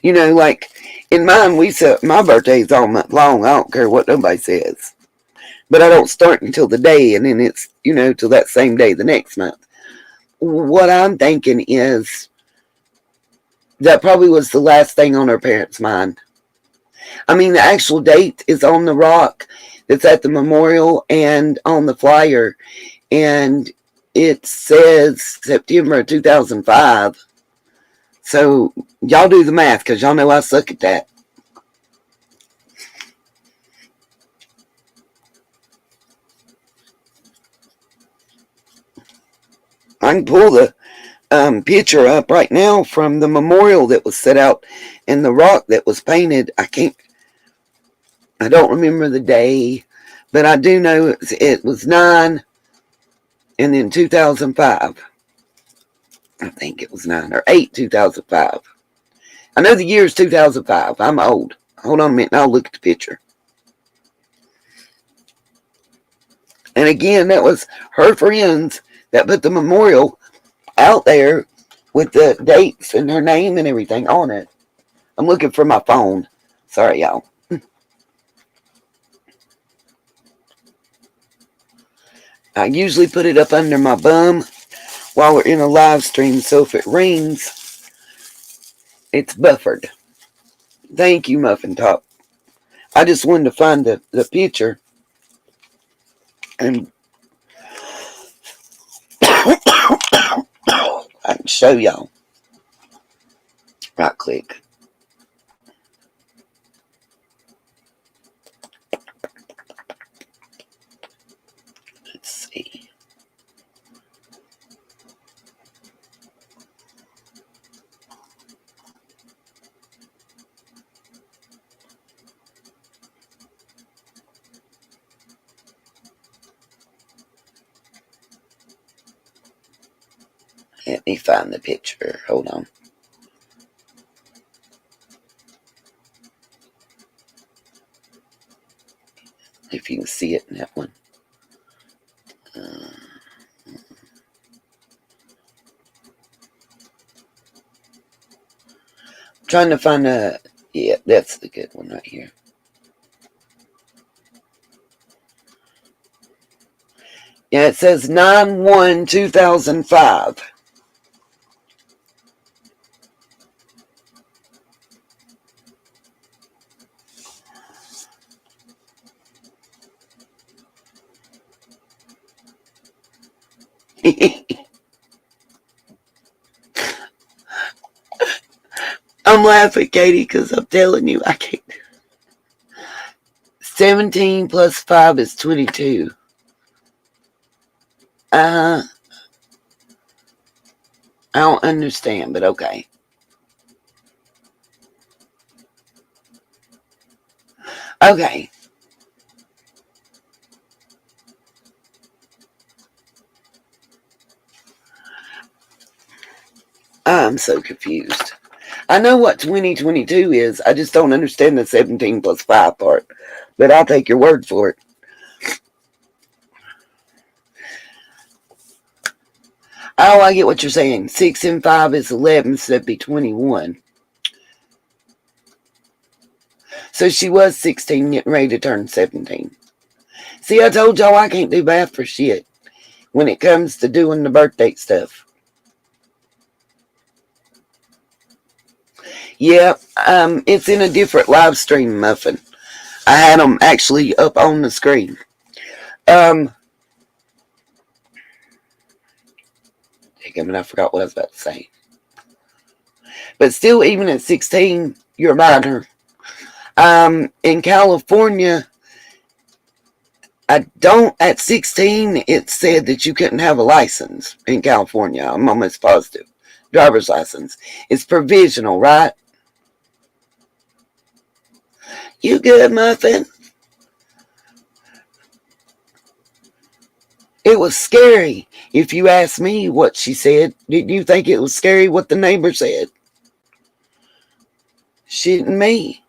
like in mine, my birthday's all month long. I don't care what nobody says. But I don't start until the day, and then it's, till that same day the next month. what I'm thinking is that probably was the last thing on her parents' mind. I mean, the actual date is on the rock that's at the memorial and on the flyer, and it says September 2005. So y'all do the math, because y'all know I suck at that. I can pull the picture up right now from the memorial that was set out and the rock that was painted. I don't remember the day, but I do know it was 9 and then 2005. I think it was 9 or 8, 2005. I know the year is 2005. I'm old. Hold on a minute and I'll look at the picture. And again, that was her friends that put the memorial out there with the dates and her name and everything on it. I'm looking for my phone. Sorry, y'all. I usually put it up under my bum while we're in a live stream, so if it rings, it's buffered. Thank you, Muffin Top. I just wanted to find the picture and I can show y'all. Right click. Let's see. Let me find the picture. Hold on. If you can see it in that one. Trying to find a... Yeah, that's the good one right here. Yeah, it says 9/1/2005. I'm laughing, Katie, because I'm telling you, I can't. 17 plus 5 is 22. I don't understand, but okay. Okay. I'm so confused. I know what 2022 is. I just don't understand the 17 plus 5 part. But I'll take your word for it. Oh, I get what you're saying. 6 and 5 is 11, so that'd be 21. So she was 16, getting ready to turn 17. See, I told y'all I can't do math for shit when it comes to doing the birthday stuff. Yeah, it's in a different live stream, Muffin. I had them actually up on the screen. Damn it, I forgot what I was about to say. But still, even at 16, you're a minor. In California, at 16, it said that you couldn't have a license in California. I'm almost positive. Driver's license. It's provisional, right? You good, Muffin? It was scary. If you ask me what she said, did you think it was scary what the neighbor said? Shitting me.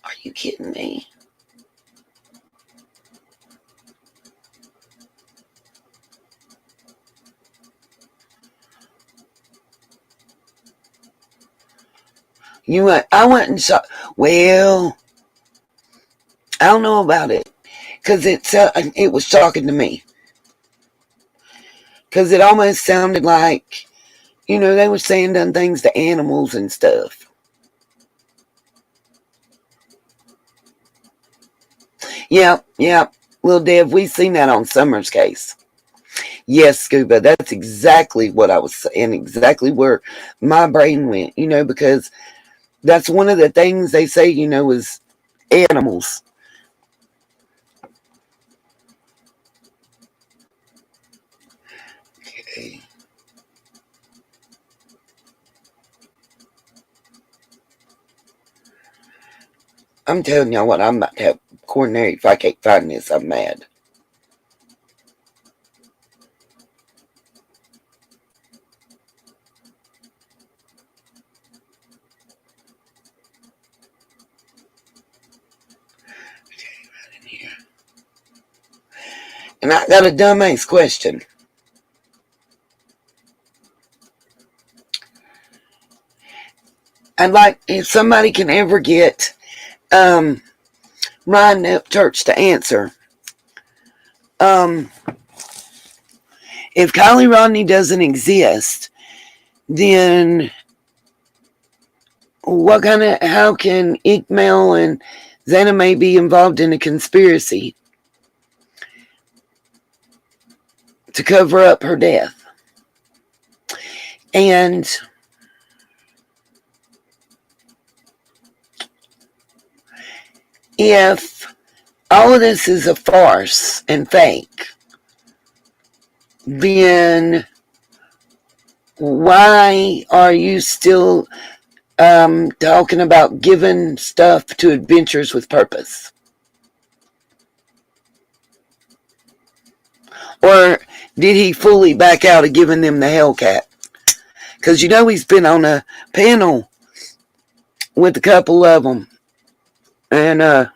Are you kidding me? I went and saw. Well, I don't know about it because it was talking to me because it almost sounded like they were saying done things to animals and stuff. Yep. Little Dev, we seen that on Summer's case. Yes, Scuba, that's exactly what I was saying, exactly where my brain went, because that's one of the things they say, is animals. Okay. I'm telling y'all what, I'm about to have coronary. If I can't find this, I'm mad. Okay, right in here. And I got a dumbass question. I'd like, if somebody can ever get Ryan Up Church to answer. If Kylie Rodney doesn't exist, then how can Ikmail and Xana May be involved in a conspiracy to cover up her death? And if all of this is a farce and fake, then why are you still talking about giving stuff to Adventures with Purpose? Or did he fully back out of giving them the Hellcat? Because he's been on a panel with a couple of them. And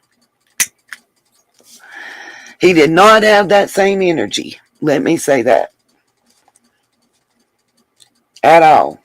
he did not have that same energy. Let me say that. At all.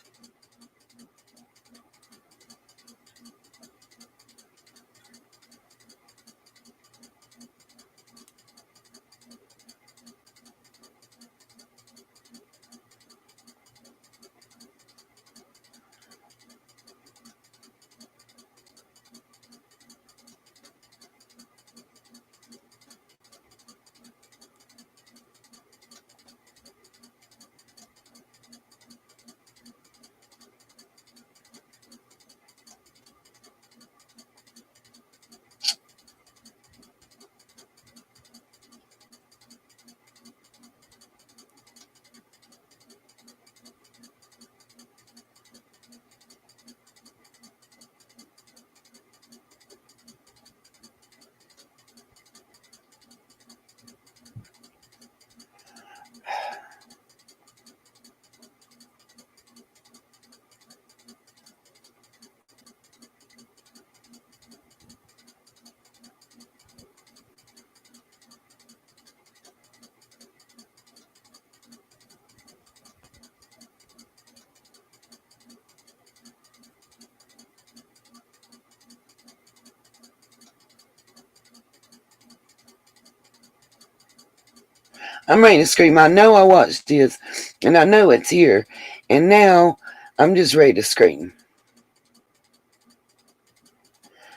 I'm ready to scream. I know I watched this, and I know it's here. And now I'm just ready to scream.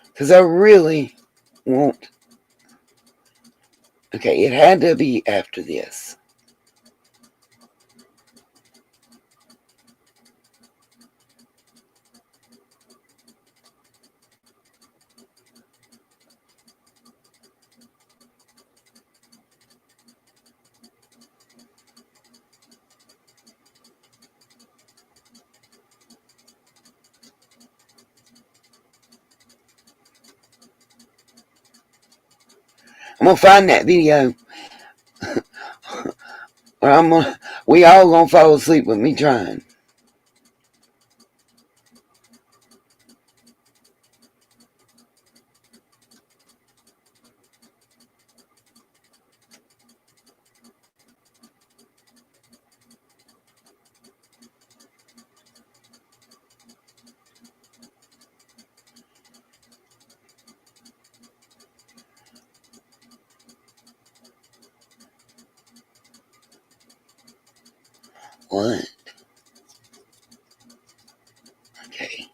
Because I really want... Okay, it had to be after this. I'm going to find that video. Or we all going to fall asleep with me trying. What? Okay.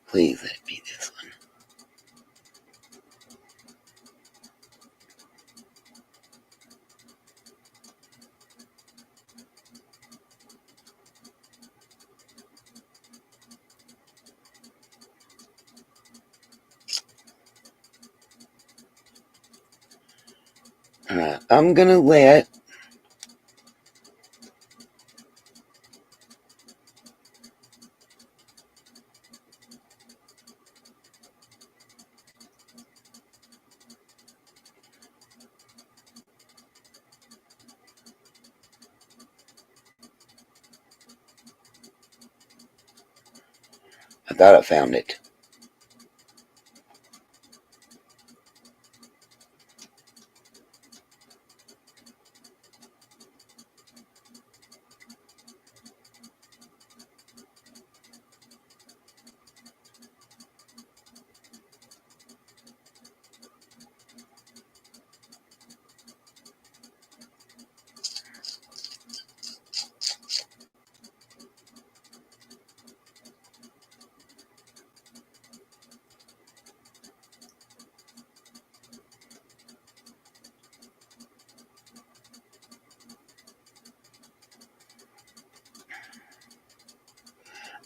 Please let it be this one. Alright, I'm gonna let I thought I found it.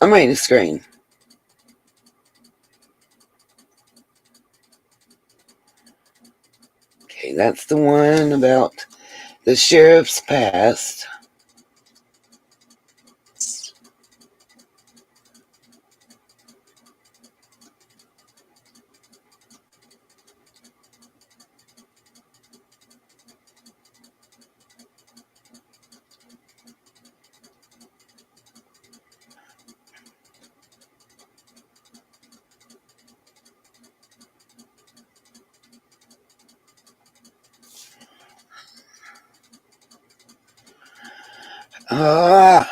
I'm ready to screen. Okay, that's the one about the sheriff's past. Ah,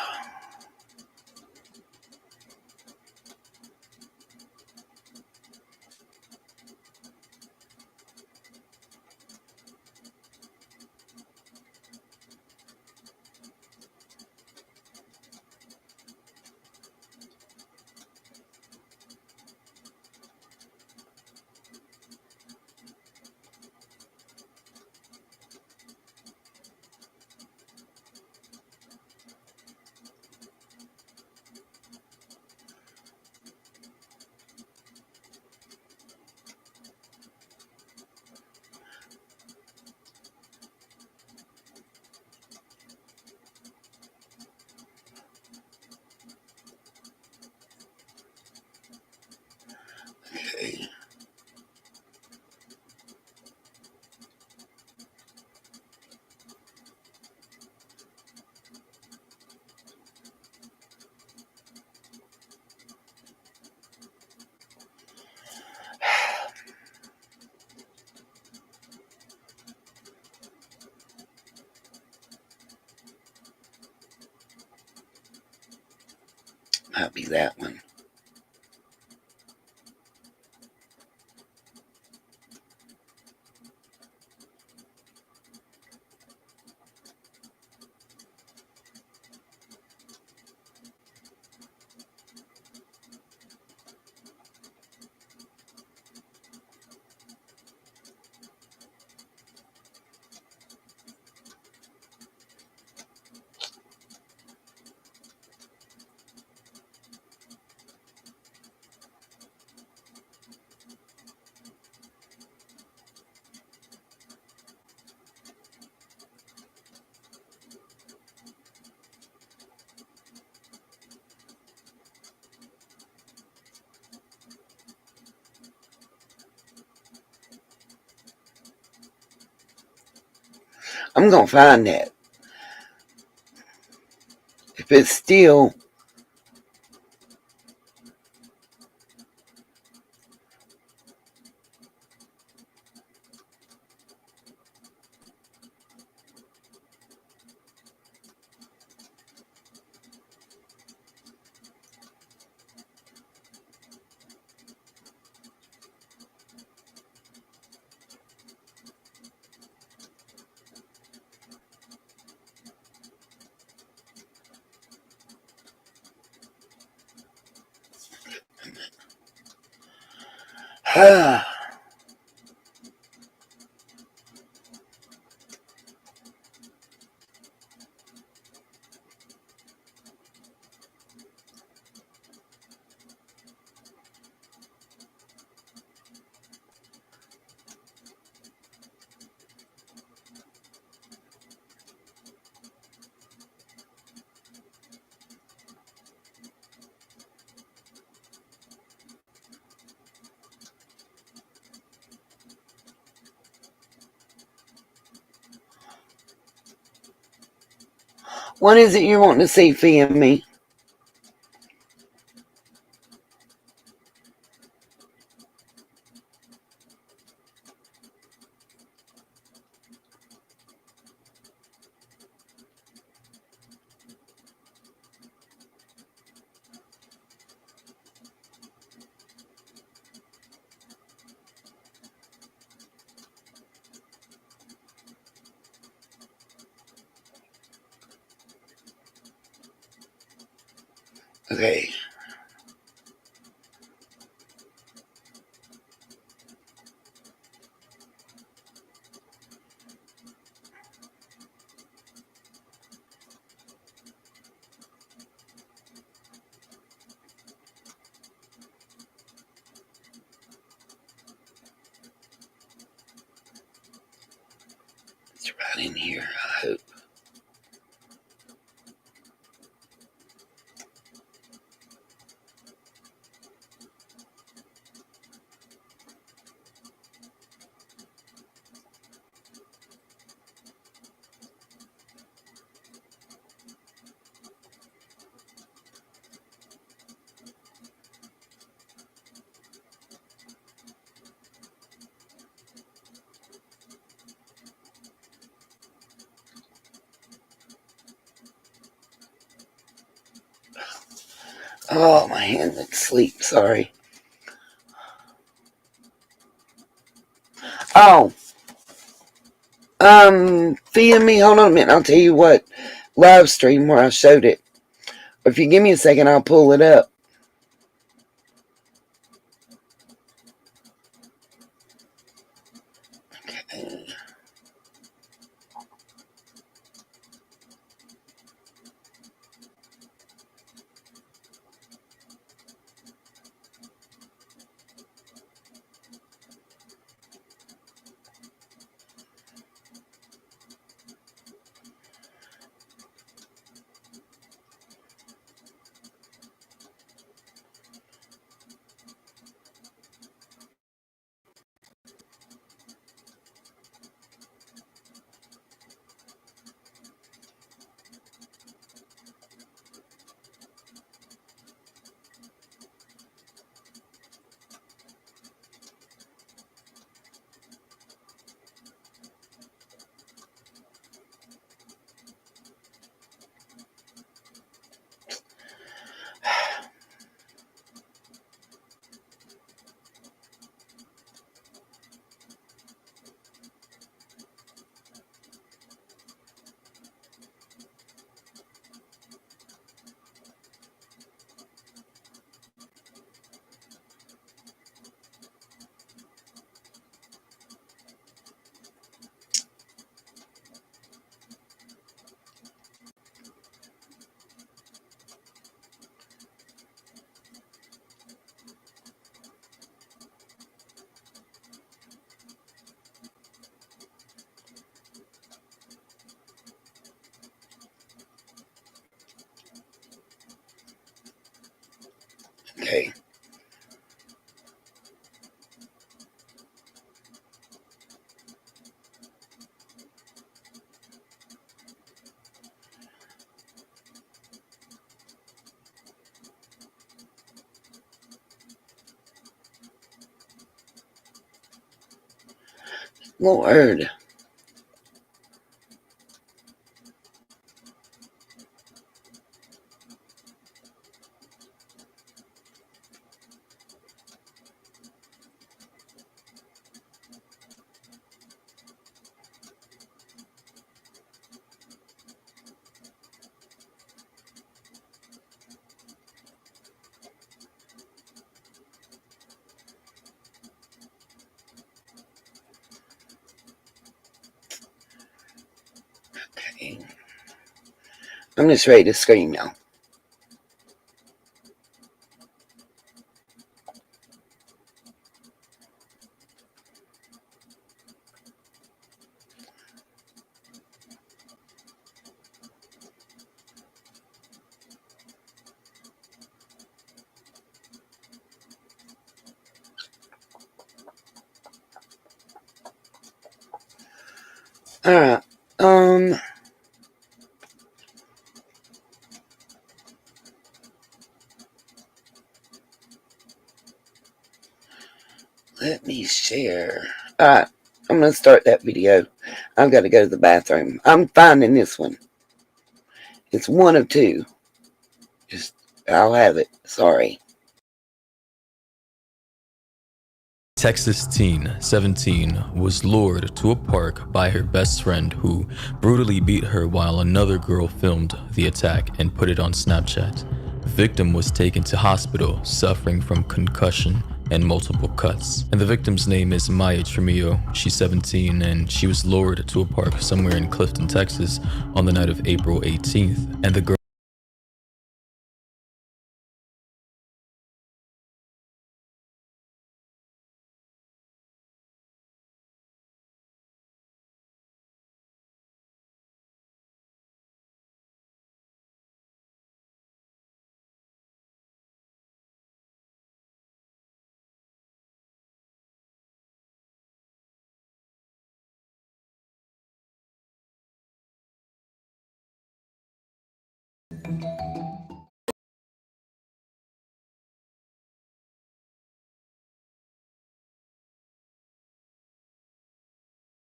okay. Might be that one. I'm gonna find that. If it's still, What is it you're wanting to see, Femi? Okay. It's right in here, I hope. Oh, my hand went to sleep. Sorry. Oh, Femi, hold on a minute. I'll tell you what live stream where I showed it. If you give me a second, I'll pull it up. Okay. Okay. Lord. Okay. I'm just ready to scream now. Alright. Let me share. Alright. I'm going to start that video. I've got to go to the bathroom. I'm finding this one. It's one of two. I'll have it. Sorry. Texas teen, 17, was lured to a park by her best friend who brutally beat her while another girl filmed the attack and put it on Snapchat. The victim was taken to hospital suffering from concussion and multiple cuts. And the victim's name is Maya Tremillo. She's 17 and she was lured to a park somewhere in Clifton, Texas on the night of April 18th. And the girl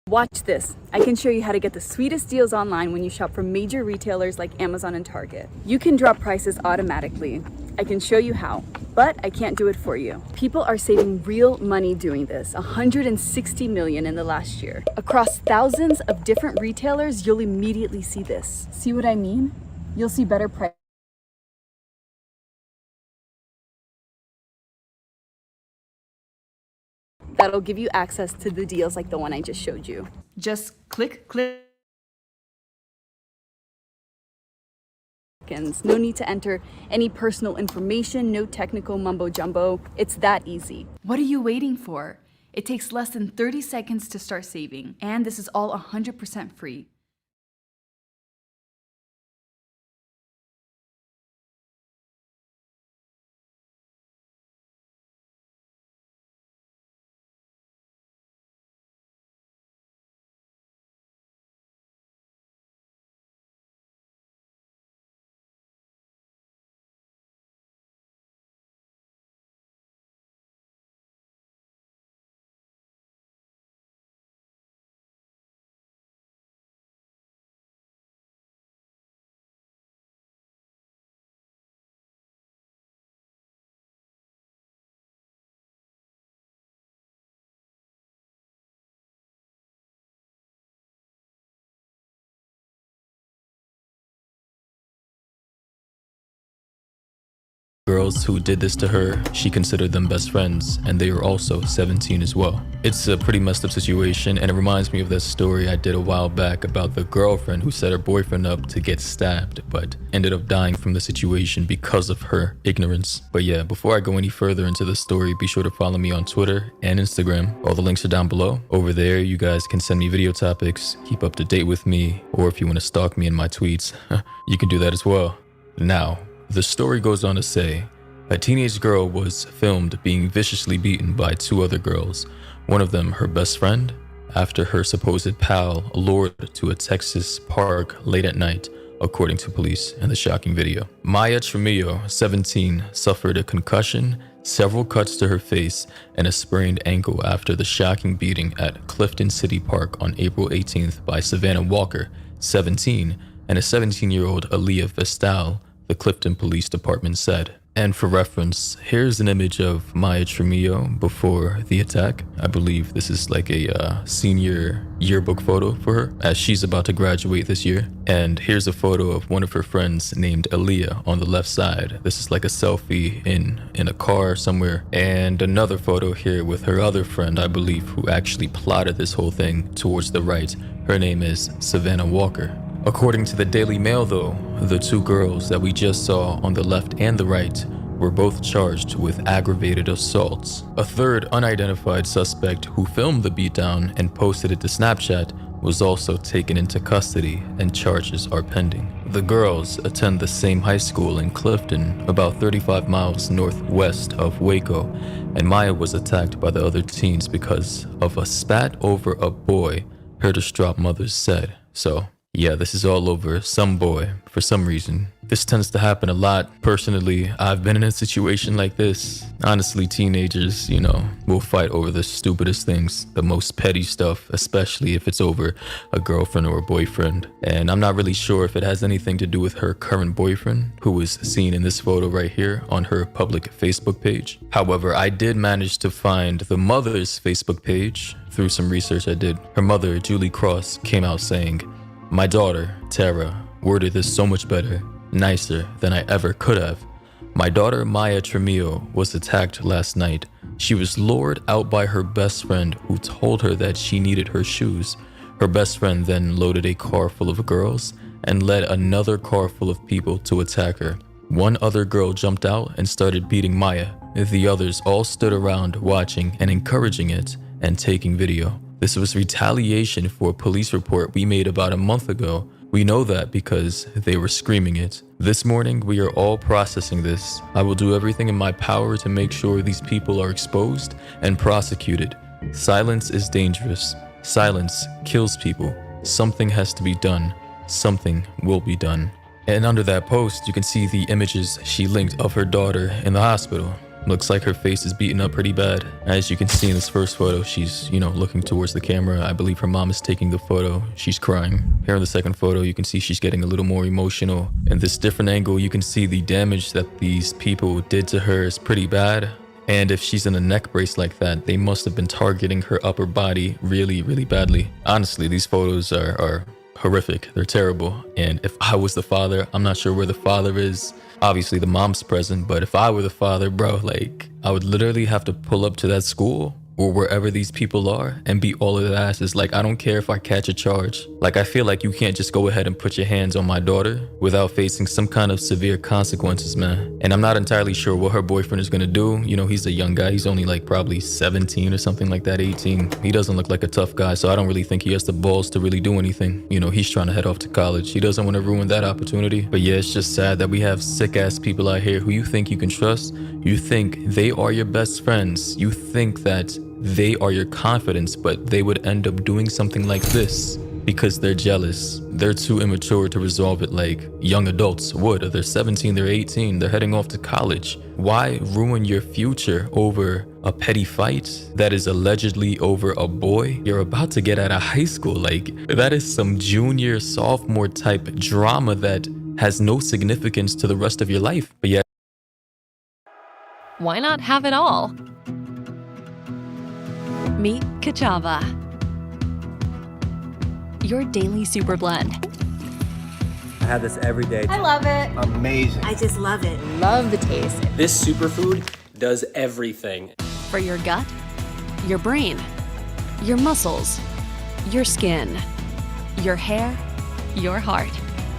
Watch this. I can show you how to get the sweetest deals online when you shop from major retailers like Amazon and Target. You can drop prices automatically. I can show you how, but I can't do it for you. People are saving real money doing this, 160 million in the last year. Across thousands of different retailers, you'll immediately see this. See what I mean? You'll see better prices. That'll give you access to the deals like the one I just showed you. Just click. No need to enter any personal information, no technical mumbo jumbo. It's that easy. What are you waiting for? It takes less than 30 seconds to start saving, and this is all 100% free. girls who did this to her, she considered them best friends, and they were also 17 as well. It's a pretty messed up situation, and it reminds me of that story I did a while back about the girlfriend who set her boyfriend up to get stabbed, but ended up dying from the situation because of her ignorance. But yeah, before I go any further into the story, be sure to follow me on Twitter and Instagram. All the links are down below. Over there, you guys can send me video topics, keep up to date with me, or if you want to stalk me in my tweets, you can do that as well. Now, the story goes on to say, a teenage girl was filmed being viciously beaten by two other girls, one of them her best friend, after her supposed pal lured to a Texas park late at night, according to police in the shocking video. Maya Tremillo, 17, suffered a concussion, several cuts to her face, and a sprained ankle after the shocking beating at Clifton City Park on April 18th by Savannah Walker, 17, and a 17-year-old Aaliyah Vestal, the Clifton Police Department said. And for reference, here's an image of Maya Tremillo before the attack. I believe this is like a senior yearbook photo for her, as she's about to graduate this year. And here's a photo of one of her friends named Aaliyah on the left side. This is like a selfie in a car somewhere. And another photo here with her other friend, I believe, who actually plotted this whole thing towards the right. Her name is Savannah Walker. According to the Daily Mail, though, the two girls that we just saw on the left and the right were both charged with aggravated assaults. A third unidentified suspect who filmed the beatdown and posted it to Snapchat was also taken into custody and charges are pending. The girls attend the same high school in Clifton, about 35 miles northwest of Waco, and Maya was attacked by the other teens because of a spat over a boy, her distraught mother said. So, yeah, this is all over some boy for some reason. This tends to happen a lot. Personally, I've been in a situation like this. Honestly, teenagers, will fight over the stupidest things, the most petty stuff, especially if it's over a girlfriend or a boyfriend. And I'm not really sure if it has anything to do with her current boyfriend, who was seen in this photo right here on her public Facebook page. However, I did manage to find the mother's Facebook page through some research I did. Her mother, Julie Cross, came out saying, "My daughter, Tara, worded this so much better, nicer than I ever could have. My daughter, Maya Tremillo, was attacked last night. She was lured out by her best friend who told her that she needed her shoes. Her best friend then loaded a car full of girls and led another car full of people to attack her. One other girl jumped out and started beating Maya. The others all stood around watching and encouraging it and taking video. This was retaliation for a police report we made about a month ago. We know that because they were screaming it. This morning, we are all processing this. I will do everything in my power to make sure these people are exposed and prosecuted. Silence is dangerous. Silence kills people. Something has to be done. Something will be done." And under that post, you can see the images she linked of her daughter in the hospital. Looks like her face is beaten up pretty bad. As you can see in this first photo, she's, looking towards the camera. I believe her mom is taking the photo. She's crying. Here in the second photo, you can see she's getting a little more emotional. In this different angle, you can see the damage that these people did to her is pretty bad. And if she's in a neck brace like that, they must have been targeting her upper body really, really badly. Honestly, these photos are horrific. They're terrible. And if I was the father, I'm not sure where the father is. Obviously the mom's present, but if I were the father, bro, I would literally have to pull up to that school or wherever these people are and beat all of their asses. I don't care if I catch a charge. I feel like you can't just go ahead and put your hands on my daughter without facing some kind of severe consequences, man. And I'm not entirely sure what her boyfriend is gonna do. He's a young guy. He's only probably 17 or something like that, 18. He doesn't look like a tough guy, so I don't really think he has the balls to really do anything. He's trying to head off to college. He doesn't want to ruin that opportunity. But yeah, it's just sad that we have sick ass people out here who you think you can trust. You think they are your best friends. You think that they are your confidence, but they would end up doing something like this because they're jealous. They're too immature to resolve it like young adults would. They're 17, they're 18, they're heading off to college. Why ruin your future over a petty fight that is allegedly over a boy? You're about to get out of high school. That is some junior, sophomore type drama that has no significance to the rest of your life. But yeah. Why not have it all? Meet Kachava, your daily super blend. I have this every day. I love it. Amazing. I just love it. Love the taste. This superfood does everything. For your gut, your brain, your muscles, your skin, your hair, your heart,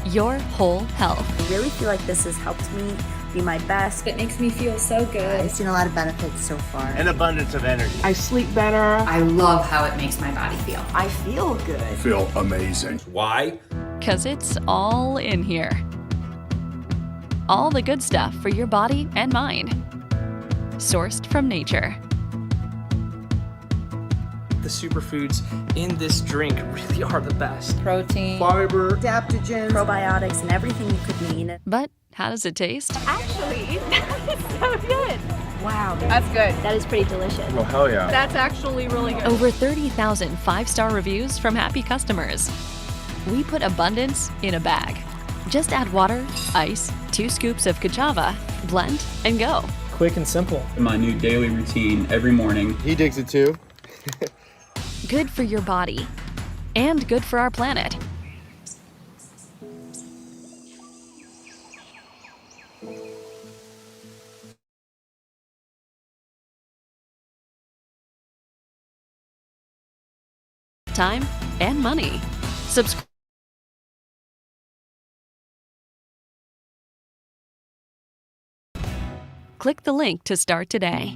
your whole health. I really feel like this has helped me be my best. It makes me feel so good. I've seen a lot of benefits so far. An abundance of energy. I sleep better. I love how it makes my body feel. I feel good. I feel amazing. Why? 'Cause it's all in here. All the good stuff for your body and mind. Sourced from nature. The superfoods in this drink really are the best. Protein, fiber, adaptogens, probiotics, and everything you could need. But how does it taste? Actually, that's so good. Wow. That's good. that is pretty delicious. Oh, hell yeah. That's actually really good. Over 30,000 five-star reviews from happy customers. We put abundance in a bag. Just add water, ice, 2 scoops of Kachava, blend, and go. Quick and simple. My new daily routine every morning. He digs it too. Good for your body. And good for our planet. Time and money. Subscribe. Click the link to start today.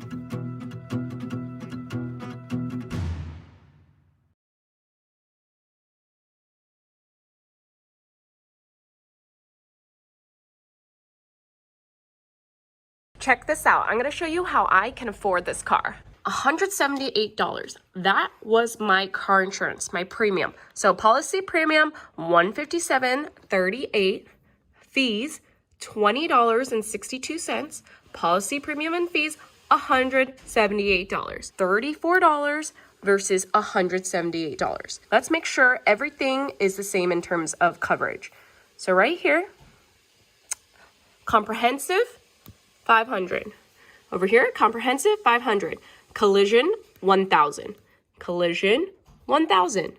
Check this out. I'm going to show you how I can afford this car. $178. That was my car insurance, my premium. So policy premium, $157.38. Fees, $20.62. Policy premium and fees, $178. $34 versus $178. Let's make sure everything is the same in terms of coverage. So right here, comprehensive, $500. Over here, comprehensive, $500. Collision, $1,000. Collision, $1,000.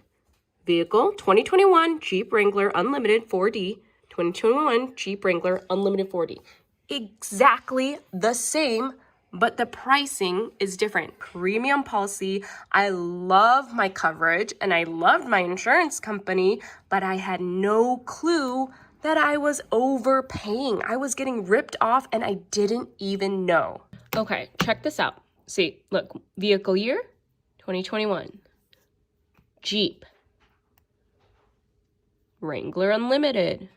Vehicle, 2021 Jeep Wrangler Unlimited 4D. 2021 Jeep Wrangler Unlimited 4D. Exactly the same, but the pricing is different. Premium policy. I love my coverage and I loved my insurance company, but I had no clue that I was overpaying. I was getting ripped off and I didn't even know. Okay, check this out. See, look, vehicle year, 2021. Jeep. Wrangler Unlimited.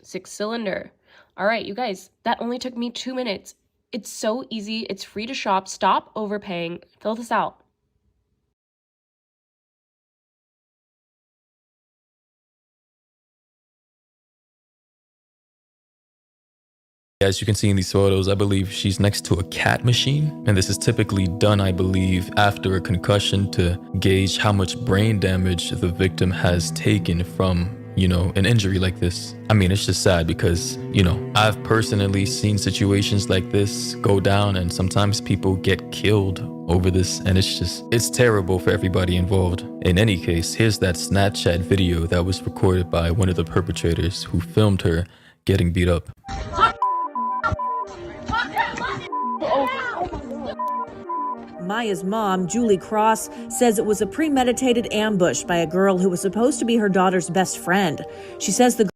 6-cylinder. All right, you guys, that only took me 2 minutes. It's so easy. It's free to shop. Stop overpaying. Fill this out. As you can see in these photos, I believe she's next to a cat machine, and this is typically done, I believe, after a concussion to gauge how much brain damage the victim has taken from, you know, an injury like this. I mean, it's just sad because, you know, I've personally seen situations like this go down and sometimes people get killed over this, and it's terrible for everybody involved. In any case, here's that Snapchat video that was recorded by one of the perpetrators who filmed her getting beat up. Maya's mom, Julie Cross, says it was a premeditated ambush by a girl who was supposed to be her daughter's best friend. She says the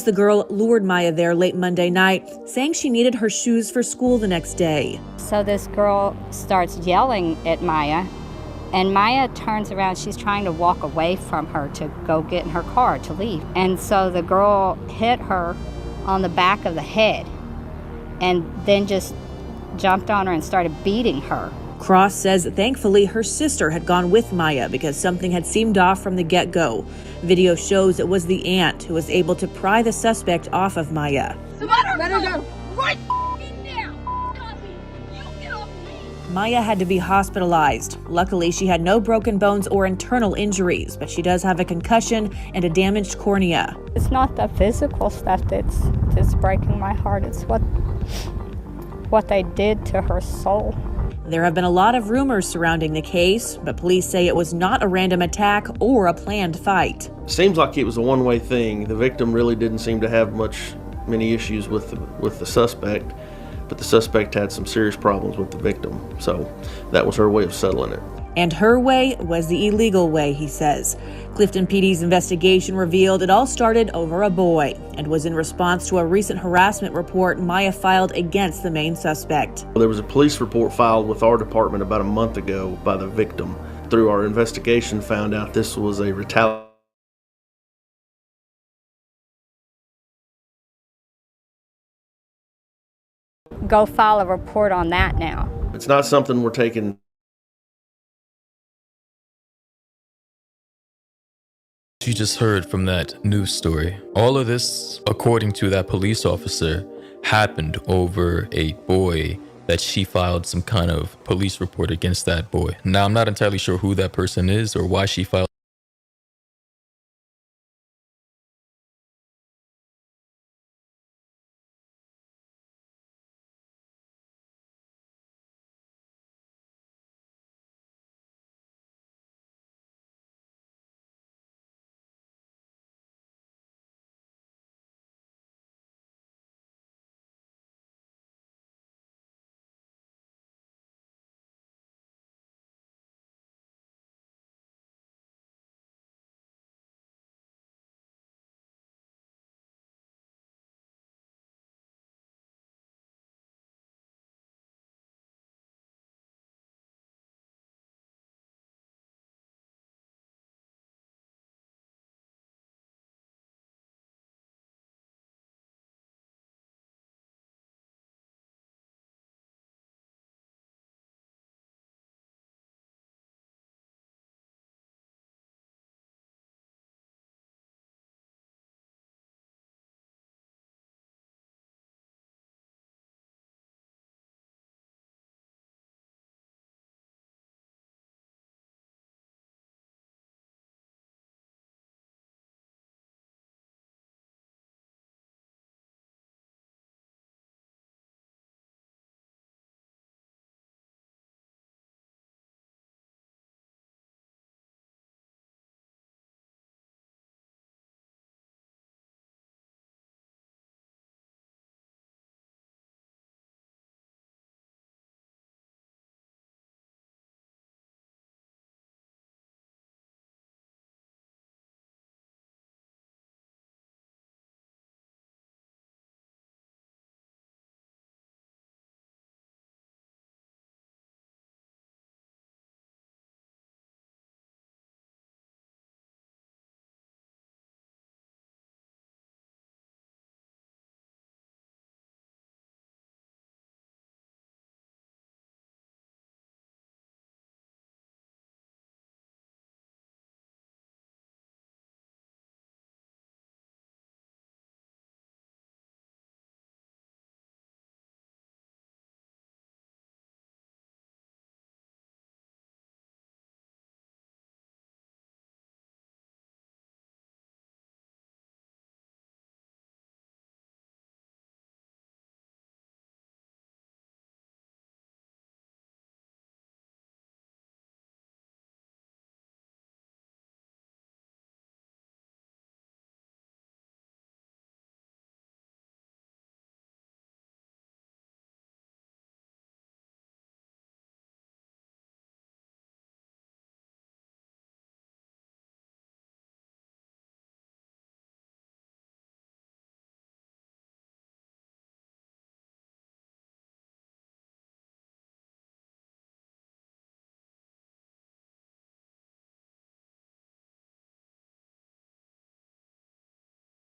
The girl lured Maya there late Monday night, saying she needed her shoes for school the next day. So this girl starts yelling at Maya, and Maya turns around. She's trying to walk away from her to go get in her car to leave. And so the girl hit her on the back of the head and then just jumped on her and started beating her. Cross says thankfully her sister had gone with Maya because something had seemed off from the get-go. Video shows it was the aunt who was able to pry the suspect off of Maya. Let her go. Right now. You get off me. Maya had to be hospitalized. Luckily, she had no broken bones or internal injuries, but she does have a concussion and a damaged cornea. It's not the physical stuff that's breaking my heart. It's what they did to her soul. There have been a lot of rumors surrounding the case, but police say it was not a random attack or a planned fight. Seems like it was a one-way thing. The victim really didn't seem to have many issues with the suspect, but the suspect had some serious problems with the victim, so that was her way of settling it. And her way was the illegal way, he says. Clifton PD's investigation revealed it all started over a boy and was in response to a recent harassment report Maya filed against the main suspect. There was a police report filed with our department about a month ago by the victim. Through our investigation, found out this was a retaliation. Go file a report on that now. It's not something we're taking. You just heard from that news story. All of this, according to that police officer, happened over a boy that she filed some kind of police report against that boy. Now, I'm not entirely sure who that person is or why she filed